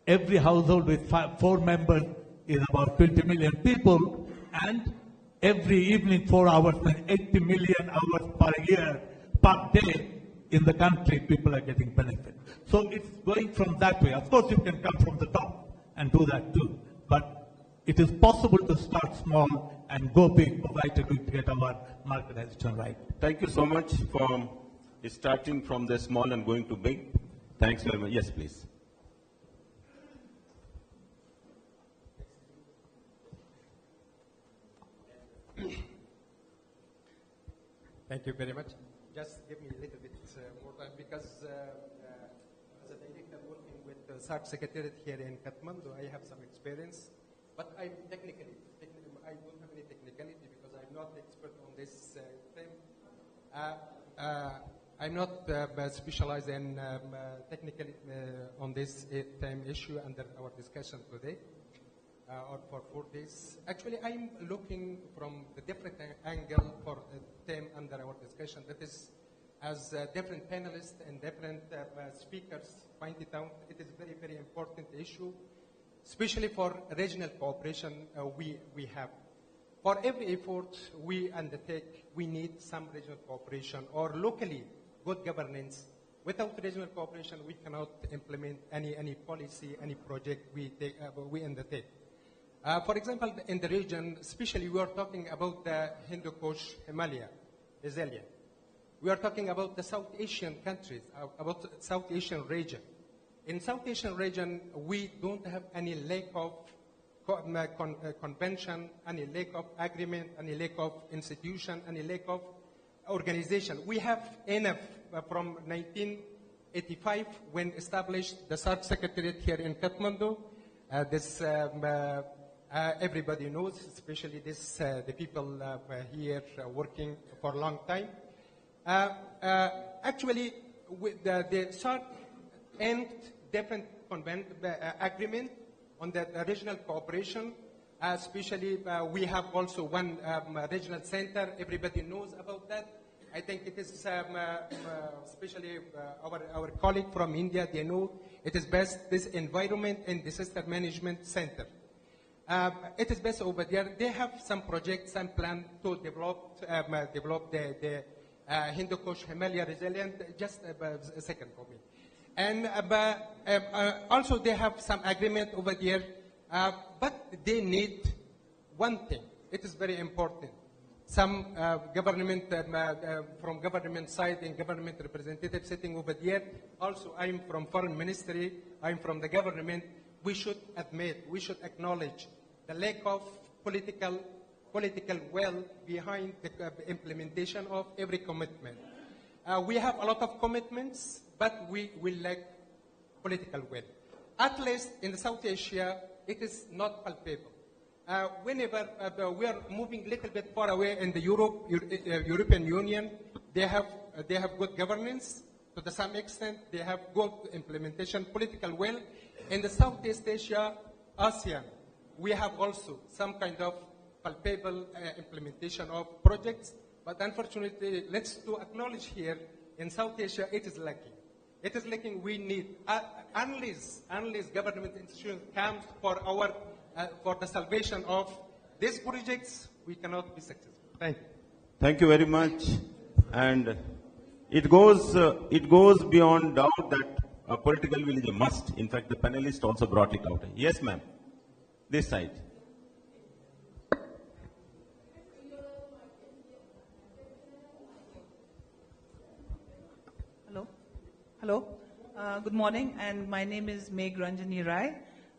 Every household with 4 members is about 20 million people. And every evening, 4 hours, and 80 million hours per year, per day in the country, people are getting benefit. So it's going from that way. Of course, you can come from the top and do that too. But it is possible to start small and go big, provided we get our marketization right. Thank you so much for starting from the small and going to big. Thanks very much. Yes, please. Thank you very much. Just give me a little bit more time, because as a director working with the SAC Secretariat here in Kathmandu, I have some experience. But I don't have any technicality because I'm not expert on this thing. I'm not specialized in technical on this time issue under our discussion today. Or for 4 days. Actually, I'm looking from the different angle for the theme under our discussion. That is, as different panelists and different speakers pointed out, it is a very, very important issue, especially for regional cooperation we have. For every effort we undertake, we need some regional cooperation or locally good governance. Without regional cooperation, we cannot implement any policy, any project we undertake. For example, in the region, especially we are talking about the Hindu Kush Himalaya, Azalea. We are talking about the South Asian countries, about South Asian region. In South Asian region, we don't have any lack of convention, any lack of agreement, any lack of institution, any lack of organization. We have enough from 1985 when established the South Secretariat here in Kathmandu. Everybody knows, especially the people here working for a long time. Actually, the SARC and different agreement on the regional cooperation. Especially, we have also one regional center. Everybody knows about that. I think it is, especially our colleague from India, they know it is best, this environment and disaster management center. It is best over there. They have some projects and plan to develop the Hindu Kush Himalaya resilient. Just a second for me. And also they have some agreement over there, but they need one thing. It is very important. Some government, from government side and government representative sitting over there. Also, I'm from foreign ministry. I'm from the government. We should admit, we should acknowledge the lack of political will behind the implementation of every commitment. We have a lot of commitments, but we lack political will. At least in South Asia, it is not palpable. Whenever we are moving a little bit far away in the European Union, they have good governance to some extent. They have good implementation, political will. In the Southeast Asia, ASEAN, we have also some kind of palpable implementation of projects. But unfortunately, let's to acknowledge here, in South Asia, it is lacking. It is lacking. We need, unless government institutions come for the salvation of these projects, we cannot be successful. Thank you. Thank you very much. And it goes beyond doubt that a political will is a must. In fact, the panelists also brought it out. Yes, ma'am. This side. Hello. Good morning, and my name is Meg Ranjani Rai.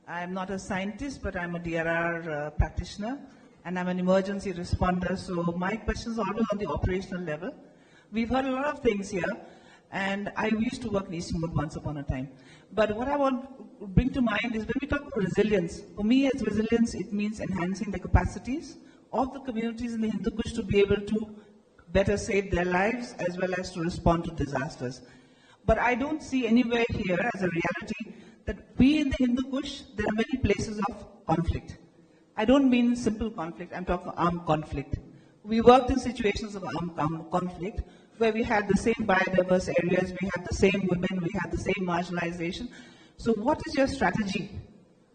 I'm not a scientist, but I'm a DRR practitioner, and I'm an emergency responder. So my questions are always on the operational level. We've heard a lot of things here, and I used to work in ICIMOD once upon a time. But what I want to bring to mind is when we talk about resilience, for me as resilience, it means enhancing the capacities of the communities in the Hindu Kush to be able to better save their lives as well as to respond to disasters. But I don't see anywhere here as a reality that we in the Hindu Kush, there are many places of conflict. I don't mean simple conflict, I'm talking armed conflict. We worked in situations of armed conflict where we had the same biodiverse areas, we had the same women, we had the same marginalization. So what is your strategy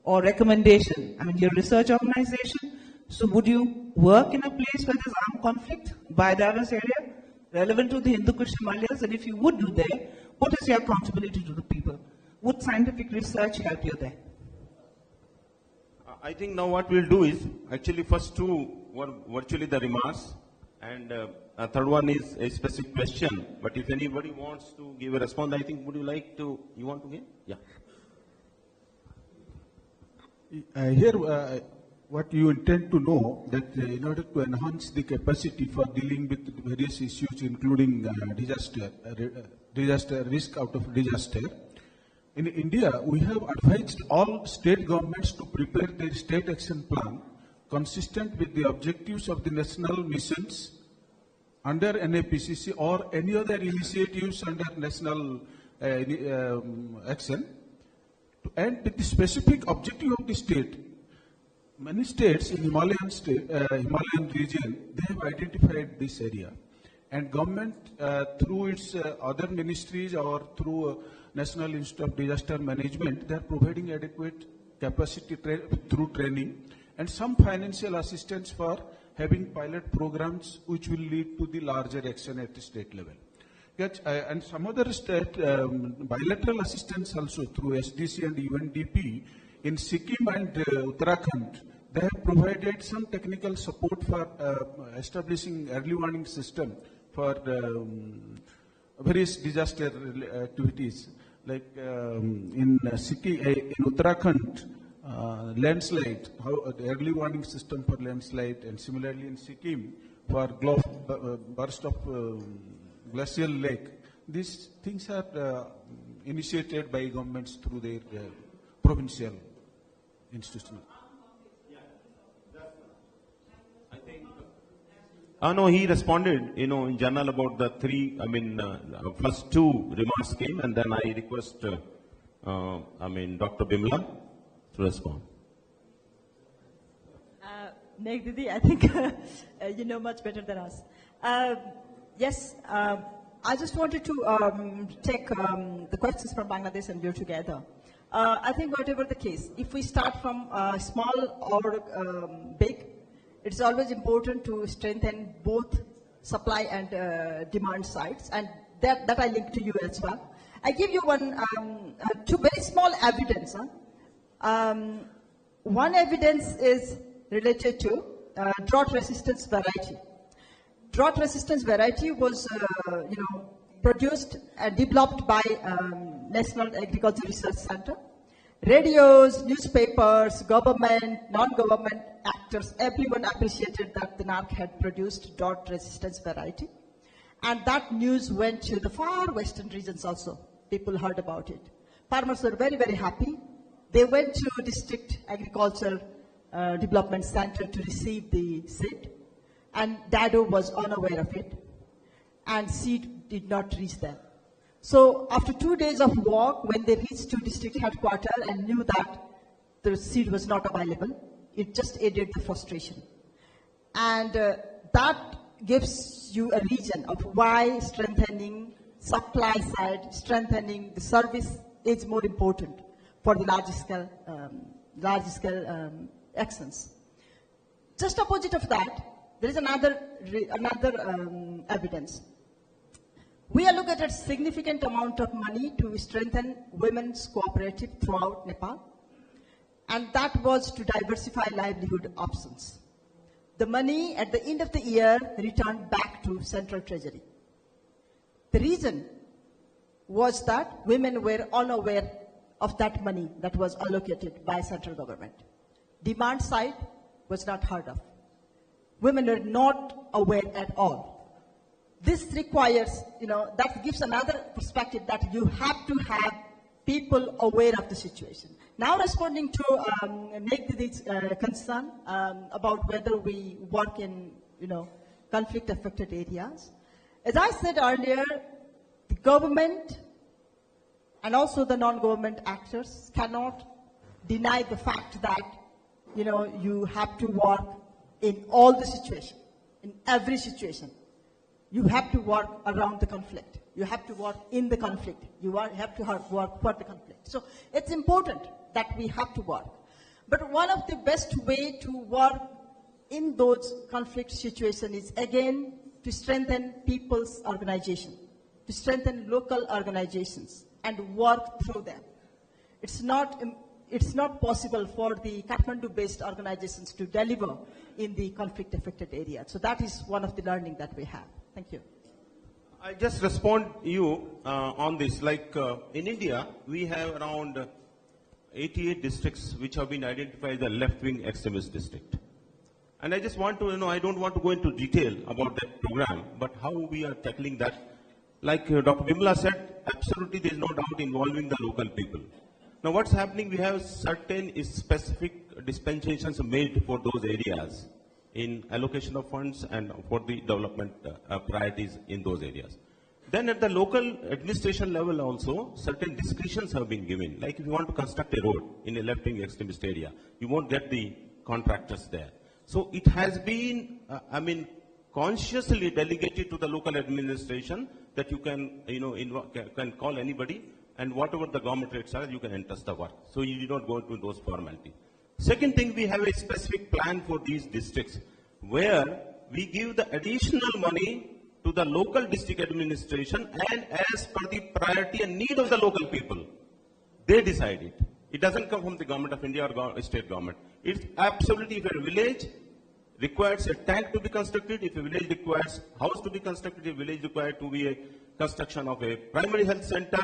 or recommendation? I mean, your research organization, so would you work in a place where there's armed conflict, biodiverse area, relevant to the Hindu Kush Himalayas? And if you would do there, what is your accountability to the people? Would scientific research help you there? I think now what we'll do is, actually first two were virtually the remarks, and a third one is a specific question. But if anybody wants to give a response, I think, you want to give? Yeah. Here, what you intend to know that in order to enhance the capacity for dealing with various issues, including disaster risk out of disaster, in India, we have advised all state governments to prepare their state action plan consistent with the objectives of the national missions under NAPCC or any other initiatives under national action, and with the specific objective of the state. Many states in Himalayan region, they have identified this area, and government through its other ministries or through National Institute of Disaster Management, they are providing adequate capacity through training and some financial assistance for having pilot programs which will lead to the larger action at the state level. Yes, and some other state bilateral assistance also through SDC and UNDP in Sikkim and Uttarakhand. They have provided some technical support for establishing early warning system for various disaster activities. Like in Uttarakhand, landslide, how the early warning system for landslide, and similarly in Sikkim for burst of glacial lake. These things are initiated by governments through their provincial institutions. No, he responded, in general about the three, first two remarks came, and then I request, Dr. Bimla to respond. Meg Didi, I think you know much better than us. Yes, I just wanted to take the questions from Bangladesh and go together. I think whatever the case, if we start from small or big, it's always important to strengthen both supply and demand sides, and that I link to you as well. I give you two very small evidence. One evidence is related to drought resistance variety. Drought resistance variety was produced and developed by National Agriculture Research Center. Radios, newspapers, government, non-government actors, everyone appreciated that the NARC had produced drought resistance variety. And that news went to the far western regions also. People heard about it. Farmers were very, very happy. They went to District Agriculture Development Center to receive the seed. And Dado was unaware of it. And seed did not reach them. So after 2 days of walk, when they reached to district headquarters and knew that the seed was not available, it just aided the frustration. And that gives you a reason of why strengthening supply side, strengthening the service is more important for the large scale actions. Just opposite of that, there is another evidence. We allocated a significant amount of money to strengthen women's cooperative throughout Nepal, and that was to diversify livelihood options. The money at the end of the year returned back to Central Treasury. The reason was that women were unaware of that money that was allocated by central government. Demand side was not heard of. Women were not aware at all. This requires, that gives another perspective that you have to have people aware of the situation. Now responding to Megdidi's concern about whether we work in, conflict-affected areas. As I said earlier, the government and also the non-government actors cannot deny the fact that, you have to work in all the situations, in every situation. You have to work around the conflict. You have to work in the conflict. You have to work for the conflict. So it's important that we have to work. But one of the best way to work in those conflict situations is, again, to strengthen people's organization, to strengthen local organizations and work through them. It's not possible for the Kathmandu-based organizations to deliver in the conflict-affected area. So that is one of the learning that we have. Thank you. I'll just respond to you on this. Like in India, we have around 88 districts which have been identified as the left-wing extremist district. And I just want to, I don't want to go into detail about that program, but how we are tackling that. Like Dr. Bimla said, absolutely there is no doubt involving the local people. Now what's happening, we have certain specific dispensations made for those areas in allocation of funds and for the development priorities in those areas. Then at the local administration level also, certain discretions have been given. Like if you want to construct a road in a left-wing extremist area, you won't get the contractors there. So it has been, consciously delegated to the local administration that you can, can call anybody, and whatever the government rates are, you can entrust the work. So you do not go into those formalities. Second thing, we have a specific plan for these districts where we give the additional money to the local district administration, and as per the priority and need of the local people, they decide it. It doesn't come from the government of India or state government. It's absolutely, if you're a village, requires a tank to be constructed, if a village requires house to be constructed, if a village requires to be a construction of a primary health center,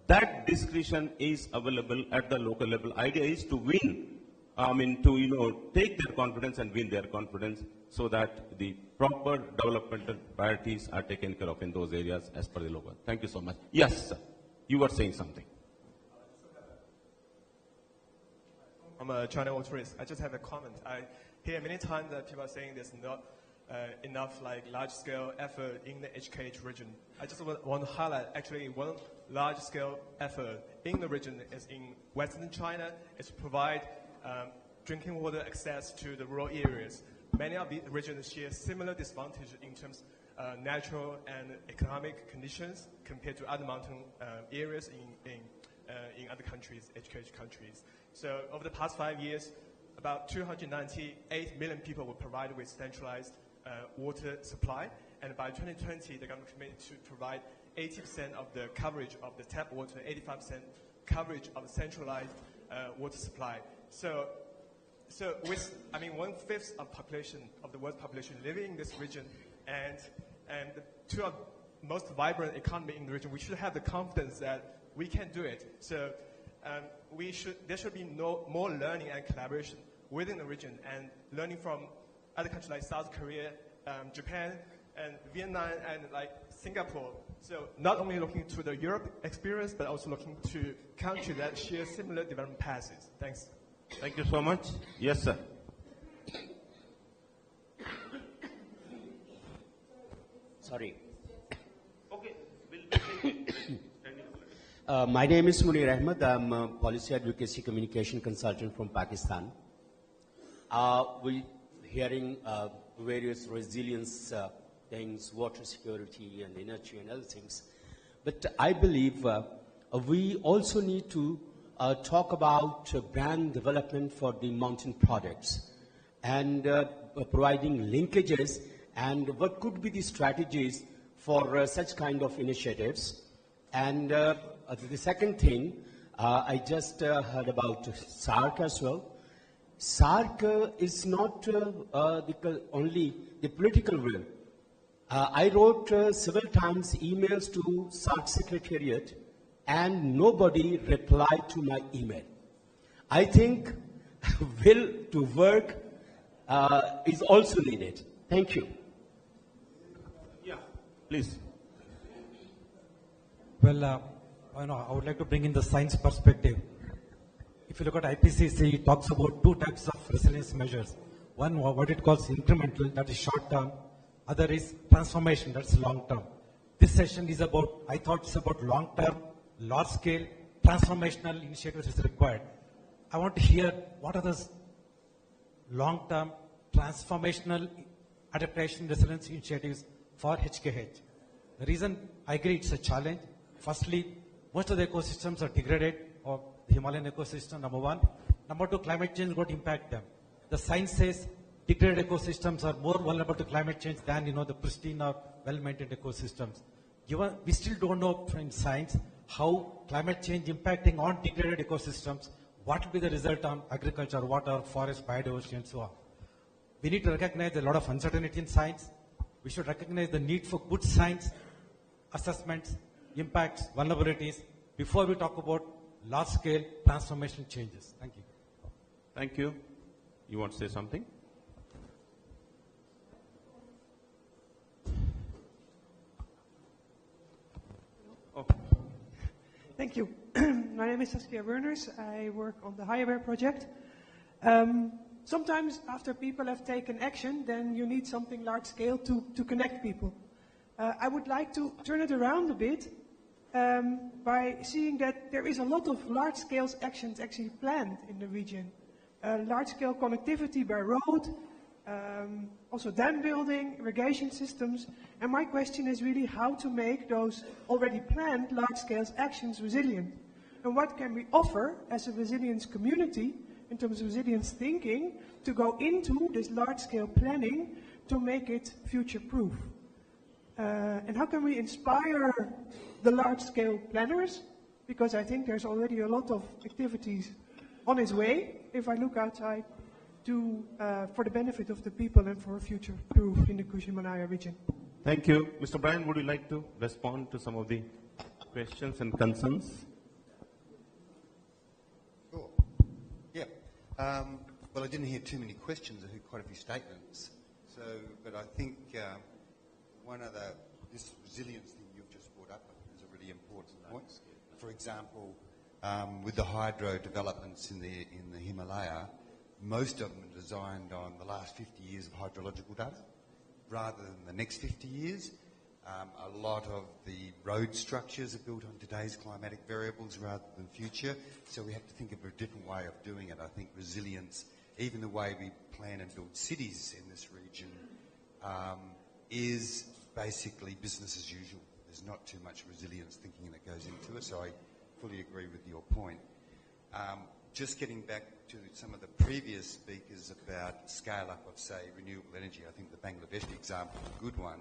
that discretion is available at the local level. Idea is to win, to take their confidence and win their confidence so that the proper developmental priorities are taken care of in those areas as per the local. Thank you so much. Yes, sir. You were saying something. I'm a China tourist. I just have a comment. I hear many times that people are saying there's not enough large-scale effort in the HKH region. I just want to highlight actually one large-scale effort in the region is in Western China is to provide drinking water access to the rural areas. Many of the regions share similar disadvantage in terms of natural and economic conditions compared to other mountain areas in other countries, HKH countries. So over the past 5 years, about 298 million people were provided with centralized water supply, and by 2020, the government committed to provide 80% of the coverage of the tap water, 85% coverage of the centralized water supply. So with 1/5 of population of the world's population living in this region, and the two of most vibrant economy in the region, we should have the confidence that we can do it. So there should be more learning and collaboration within the region, and learning from other countries like South Korea, Japan, and Vietnam, and Singapore. So not only looking to the Europe experience, but also looking to countries that share similar development paths. Thanks. Thank you so much. Yes, sir. Sorry. My name is Munir Ahmed. I'm a policy advocacy communication consultant from Pakistan. We're hearing various resilience things, water security and energy and other things. But I believe we also need to talk about brand development for the mountain products and providing linkages and what could be the strategies for such kind of initiatives. And the second thing, I just heard about SARC as well. SARC is not only the political will. I wrote several times emails to SARC Secretariat and nobody replied to my email. I think will to work is also needed. Thank you. Yeah, please. Well, I would like to bring in the science perspective. If you look at IPCC, it talks about two types of resilience measures. One, what it calls incremental, that is short term. Other is transformation, that's long term. This session is about, I thought it's about long term, large scale, transformational initiatives is required. I want to hear what are those long term, transformational adaptation resilience initiatives for HKH. The reason I agree it's a challenge. Firstly, most of the ecosystems are degraded, or the Himalayan ecosystem, number one. Number two, climate change will impact them. The science says degraded ecosystems are more vulnerable to climate change than the pristine or well-maintained ecosystems. We still don't know in science how climate change impacting on degraded ecosystems, what will be the result on agriculture, water, forest, biodiversity, and so on. We need to recognize a lot of uncertainty in science. We should recognize the need for good science assessments, impacts, vulnerabilities, before we talk about large-scale transformation changes. Thank you. Thank you. You want to say something? Oh. Thank you. My name is Saskia Werners. I work on the High Aware project. Sometimes after people have taken action, then you need something large-scale to connect people. I would like to turn it around a bit by seeing that there is a lot of large-scale actions actually planned in the region. Large-scale connectivity by road, also dam building, irrigation systems. And my question is really how to make those already planned large-scale actions resilient. And what can we offer as a resilience community in terms of resilience thinking to go into this large-scale planning to make it future-proof? And how can we inspire the large-scale planners? Because I think there's already a lot of activities on its way. If I look outside, for the benefit of the people and for a future-proof Hindu Kush Himalaya region. Thank you. Mr. Brian, would you like to respond to some of the questions and concerns? Sure. Yeah. Well, I didn't hear too many questions. I heard quite a few statements. So, but I think this resilience thing you've just brought up is a really important point. For example, with the hydro developments in the Himalaya, most of them are designed on the last 50 years of hydrological data rather than the next 50 years. A lot of the road structures are built on today's climatic variables rather than future, so we have to think of a different way of doing it. I think resilience, even the way we plan and build cities in this region, is basically business as usual. There's not too much resilience thinking that goes into it, so I fully agree with your point. Just getting back to some of the previous speakers about scale-up of, say, renewable energy, I think the Bangladesh example is a good one.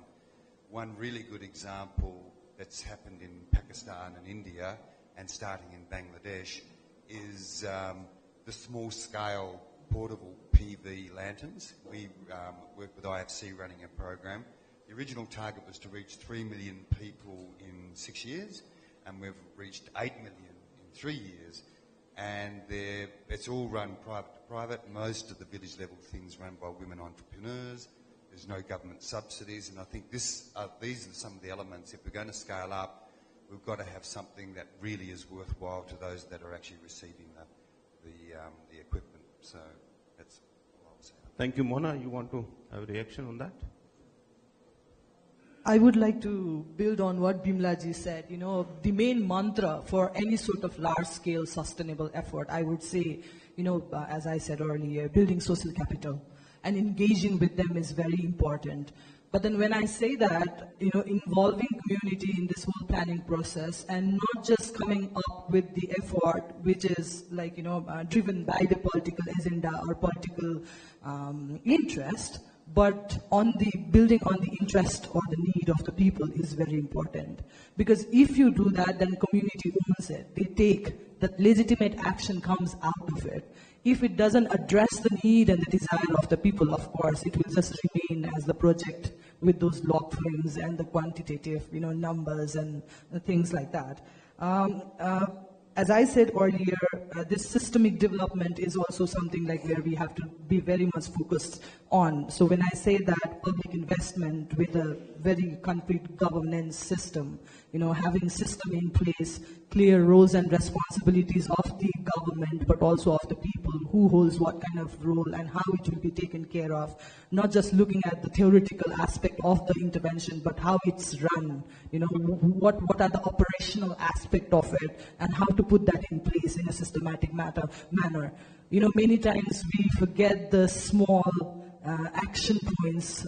One really good example that's happened in Pakistan and India and starting in Bangladesh is the small-scale portable PV lanterns. We work with IFC running a program. The original target was to reach 3 million people in 6 years, and we've reached 8 million in 3 years. And it's all run private to private. Most of the village level things run by women entrepreneurs. There's no government subsidies, and I think these are some of the elements. If we're going to scale up, we've got to have something that really is worthwhile to those that are actually receiving the equipment. So that's all I'll say. Thank you. Mona, you want to have a reaction on that? I would like to build on what Bimlaji said. You know, the main mantra for any sort of large-scale sustainable effort, I would say, you know, as I said earlier, building social capital and engaging with them is very important. But then when I say that, you know, involving community in this whole planning process and not just coming up with the effort which is like, you know, driven by the political agenda or political interest, but on the building on the interest or the need of the people is very important. Because if you do that, then community owns it. They take that legitimate action comes out of it. If it doesn't address the need and the desire of the people, of course, it will just remain as the project with those log frames and the quantitative, you know, numbers and things like that. As I said earlier, this systemic development is also something like where we have to be very much focused on. So when I say that public investment with a very concrete governance system, you know, having system in place, clear roles and responsibilities of the government, but also of the people, who holds what kind of role and how it will be taken care of, not just looking at the theoretical aspect of the intervention, but how it's run, you know, what are the operational aspect of it, and how to put that in place in a systematic manner. You know, many times we forget the small action points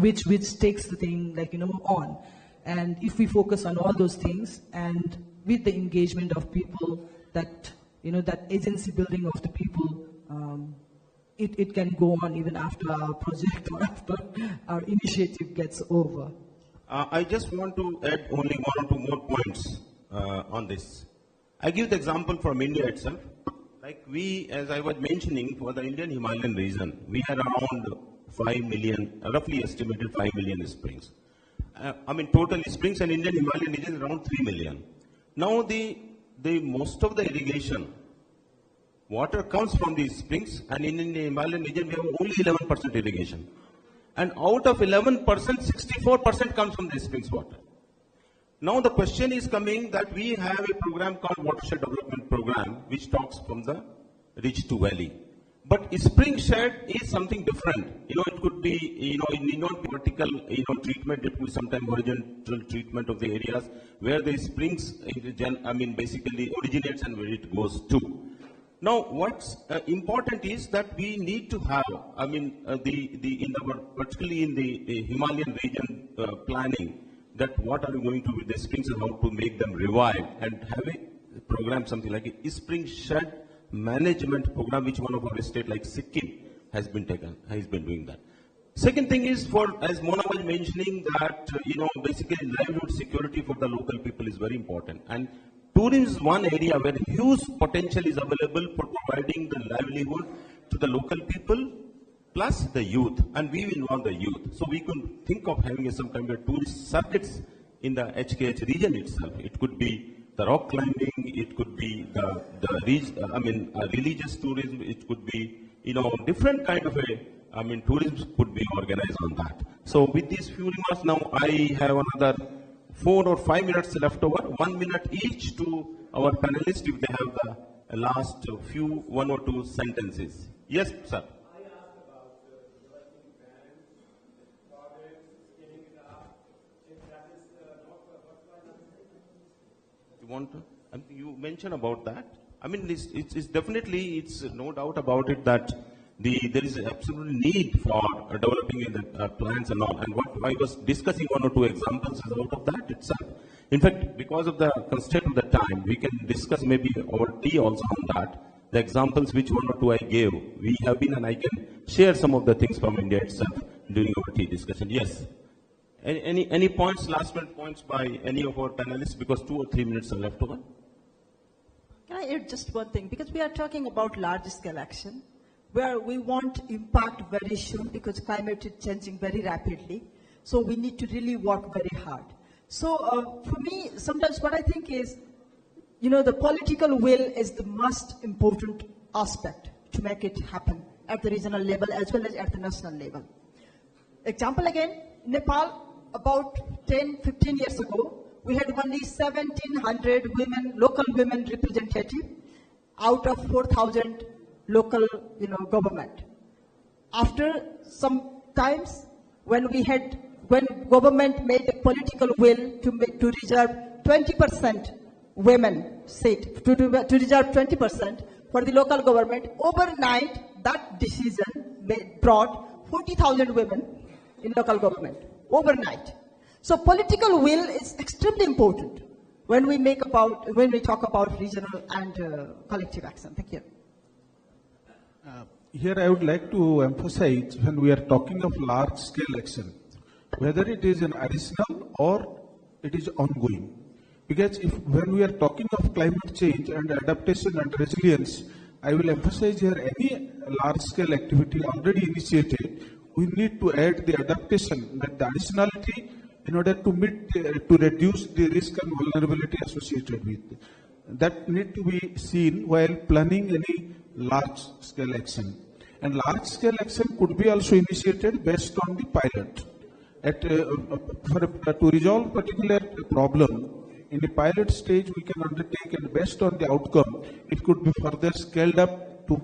which takes the thing, like, you know, on. And if we focus on all those things and with the engagement of people, that, you know, that agency building of the people, it can go on even after our project or after our initiative gets over. I just want to add only one or two more points on this. I give the example from India itself. Like we, as I was mentioning, for the Indian Himalayan region, we had around 5 million, roughly estimated 5 million springs. I mean, total springs in Indian Himalayan region is around 3 million. Now, the most of the irrigation water comes from these springs, and in the Himalayan region, we have only 11% irrigation. And out of 11%, 64% comes from the springs water. Now, the question is coming that we have a program called Watershed Development Program, which talks from the ridge to valley. But spring shed is something different. You know, it could be, you know, it need not be vertical, you know, treatment. It could be sometimes horizontal treatment of the areas where the springs, basically originates and where it goes to. Now, what's important is that we need to have, particularly in the Himalayan region planning, that what are we going to with the springs and how to make them revive, and have a program, something like a spring shed management program, which one of our state like Sikkim has been doing that. Second thing is, as Mona was mentioning, that basically livelihood security for the local people is very important, and tourism is one area where huge potential is available for providing the livelihood to the local people plus the youth, and we will involve the youth. So we could think of having some kind of tourist circuits in the HKH region itself. It could be the rock climbing, it could be religious tourism, it could be, different kind of tourism could be organized on that. So with these few remarks now, I have another 4 or 5 minutes left over, 1 minute each to our panelists if they have the last few 1 or 2 sentences. Yes, sir. You mentioned about that. I mean, it's definitely, it's no doubt about it that there is absolute need for developing the plans and all. And what I was discussing 1 or 2 examples is out of that itself. In fact, because of the constraint of the time, we can discuss maybe over tea also on that. The examples which 1 or 2 I gave, we have been, and I can share some of the things from India itself during our tea discussion. Yes. Any points, last minute points by any of our panelists, because 2 or 3 minutes are left over? Can I add just one thing? Because we are talking about large-scale action, where we want impact very soon, because climate is changing very rapidly. So we need to really work very hard. So for me, sometimes what I think is, the political will is the most important aspect to make it happen at the regional level as well as at the national level. Example again, Nepal, about 10-15 years ago, we had only 1,700 women, local women representatives out of 4,000 local, government. After some times, when government made a political will to reserve 20% women seat, to reserve 20% for the local government, overnight that decision brought 40,000 women in local government, overnight. So political will is extremely important when we talk about regional and collective action. Thank you. Here I would like to emphasize, when we are talking of large-scale action, whether it is an additional or it is ongoing. Because when we are talking of climate change and adaptation and resilience, I will emphasize here any large-scale activity already initiated, we need to add the adaptation, that the additionality, in order to reduce the risk and vulnerability associated with it. That need to be seen while planning any large-scale action. And large-scale action could be also initiated based on the pilot. To resolve particular problem, in the pilot stage we can undertake, and based on the outcome, it could be further scaled up to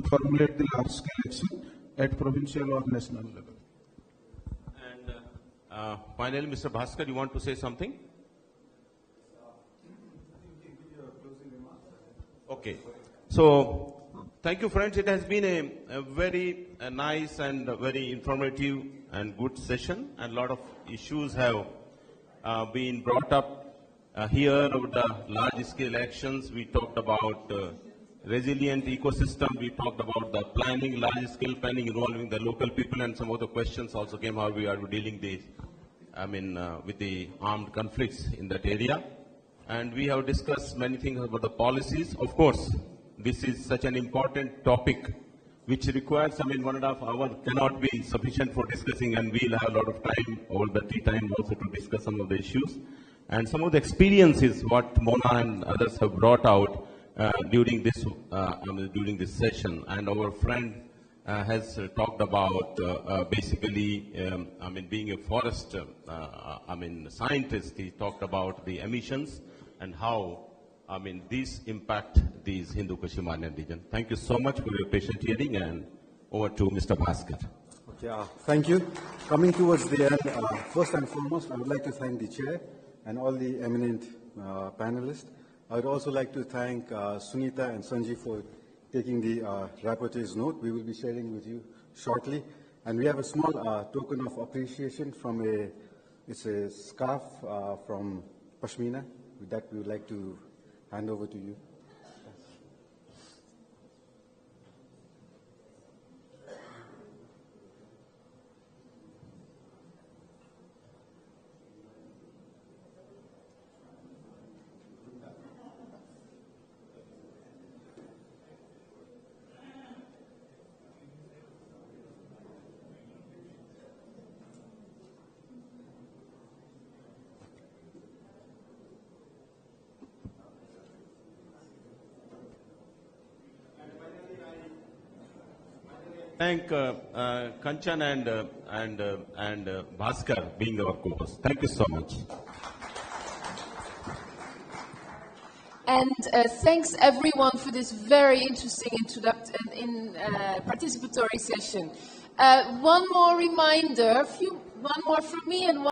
formulate the large-scale action at provincial or national level. And finally, Mr. Bhaskar, you want to say something? Okay. So, thank you, friends. It has been a very nice and very informative and good session, and a lot of issues have been brought up here about the large-scale actions. We talked about resilient ecosystem. We talked about the planning, large-scale planning involving the local people, and some of the questions also came how we are dealing with the armed conflicts in that area. And we have discussed many things about the policies. Of course, this is such an important topic which requires, 1.5 hours cannot be sufficient for discussing, and we'll have a lot of time over the tea time also to discuss some of the issues. And some of the experiences what Mona and others have brought out during this session. And our friend has talked about basically, being a forest, scientist. He talked about the emissions and how, these impact these Hindu-Kush Himalayan region. Thank you so much for your patient hearing, and over to Mr. Bhaskar. Okay, thank you. Coming towards the end, first and foremost, I would like to thank the chair and all the eminent panelists. I would also like to thank Sunita and Sanjeev for taking the rapporteur's note. We will be sharing with you shortly. And we have a small token of appreciation from it's a scarf from Pashmina. With that, we would like to hand over to you. thank Kanchan and Bhaskar being our co-host. Thank you so much. And thanks everyone for this very interesting participatory session. One more reminder, one more from me and one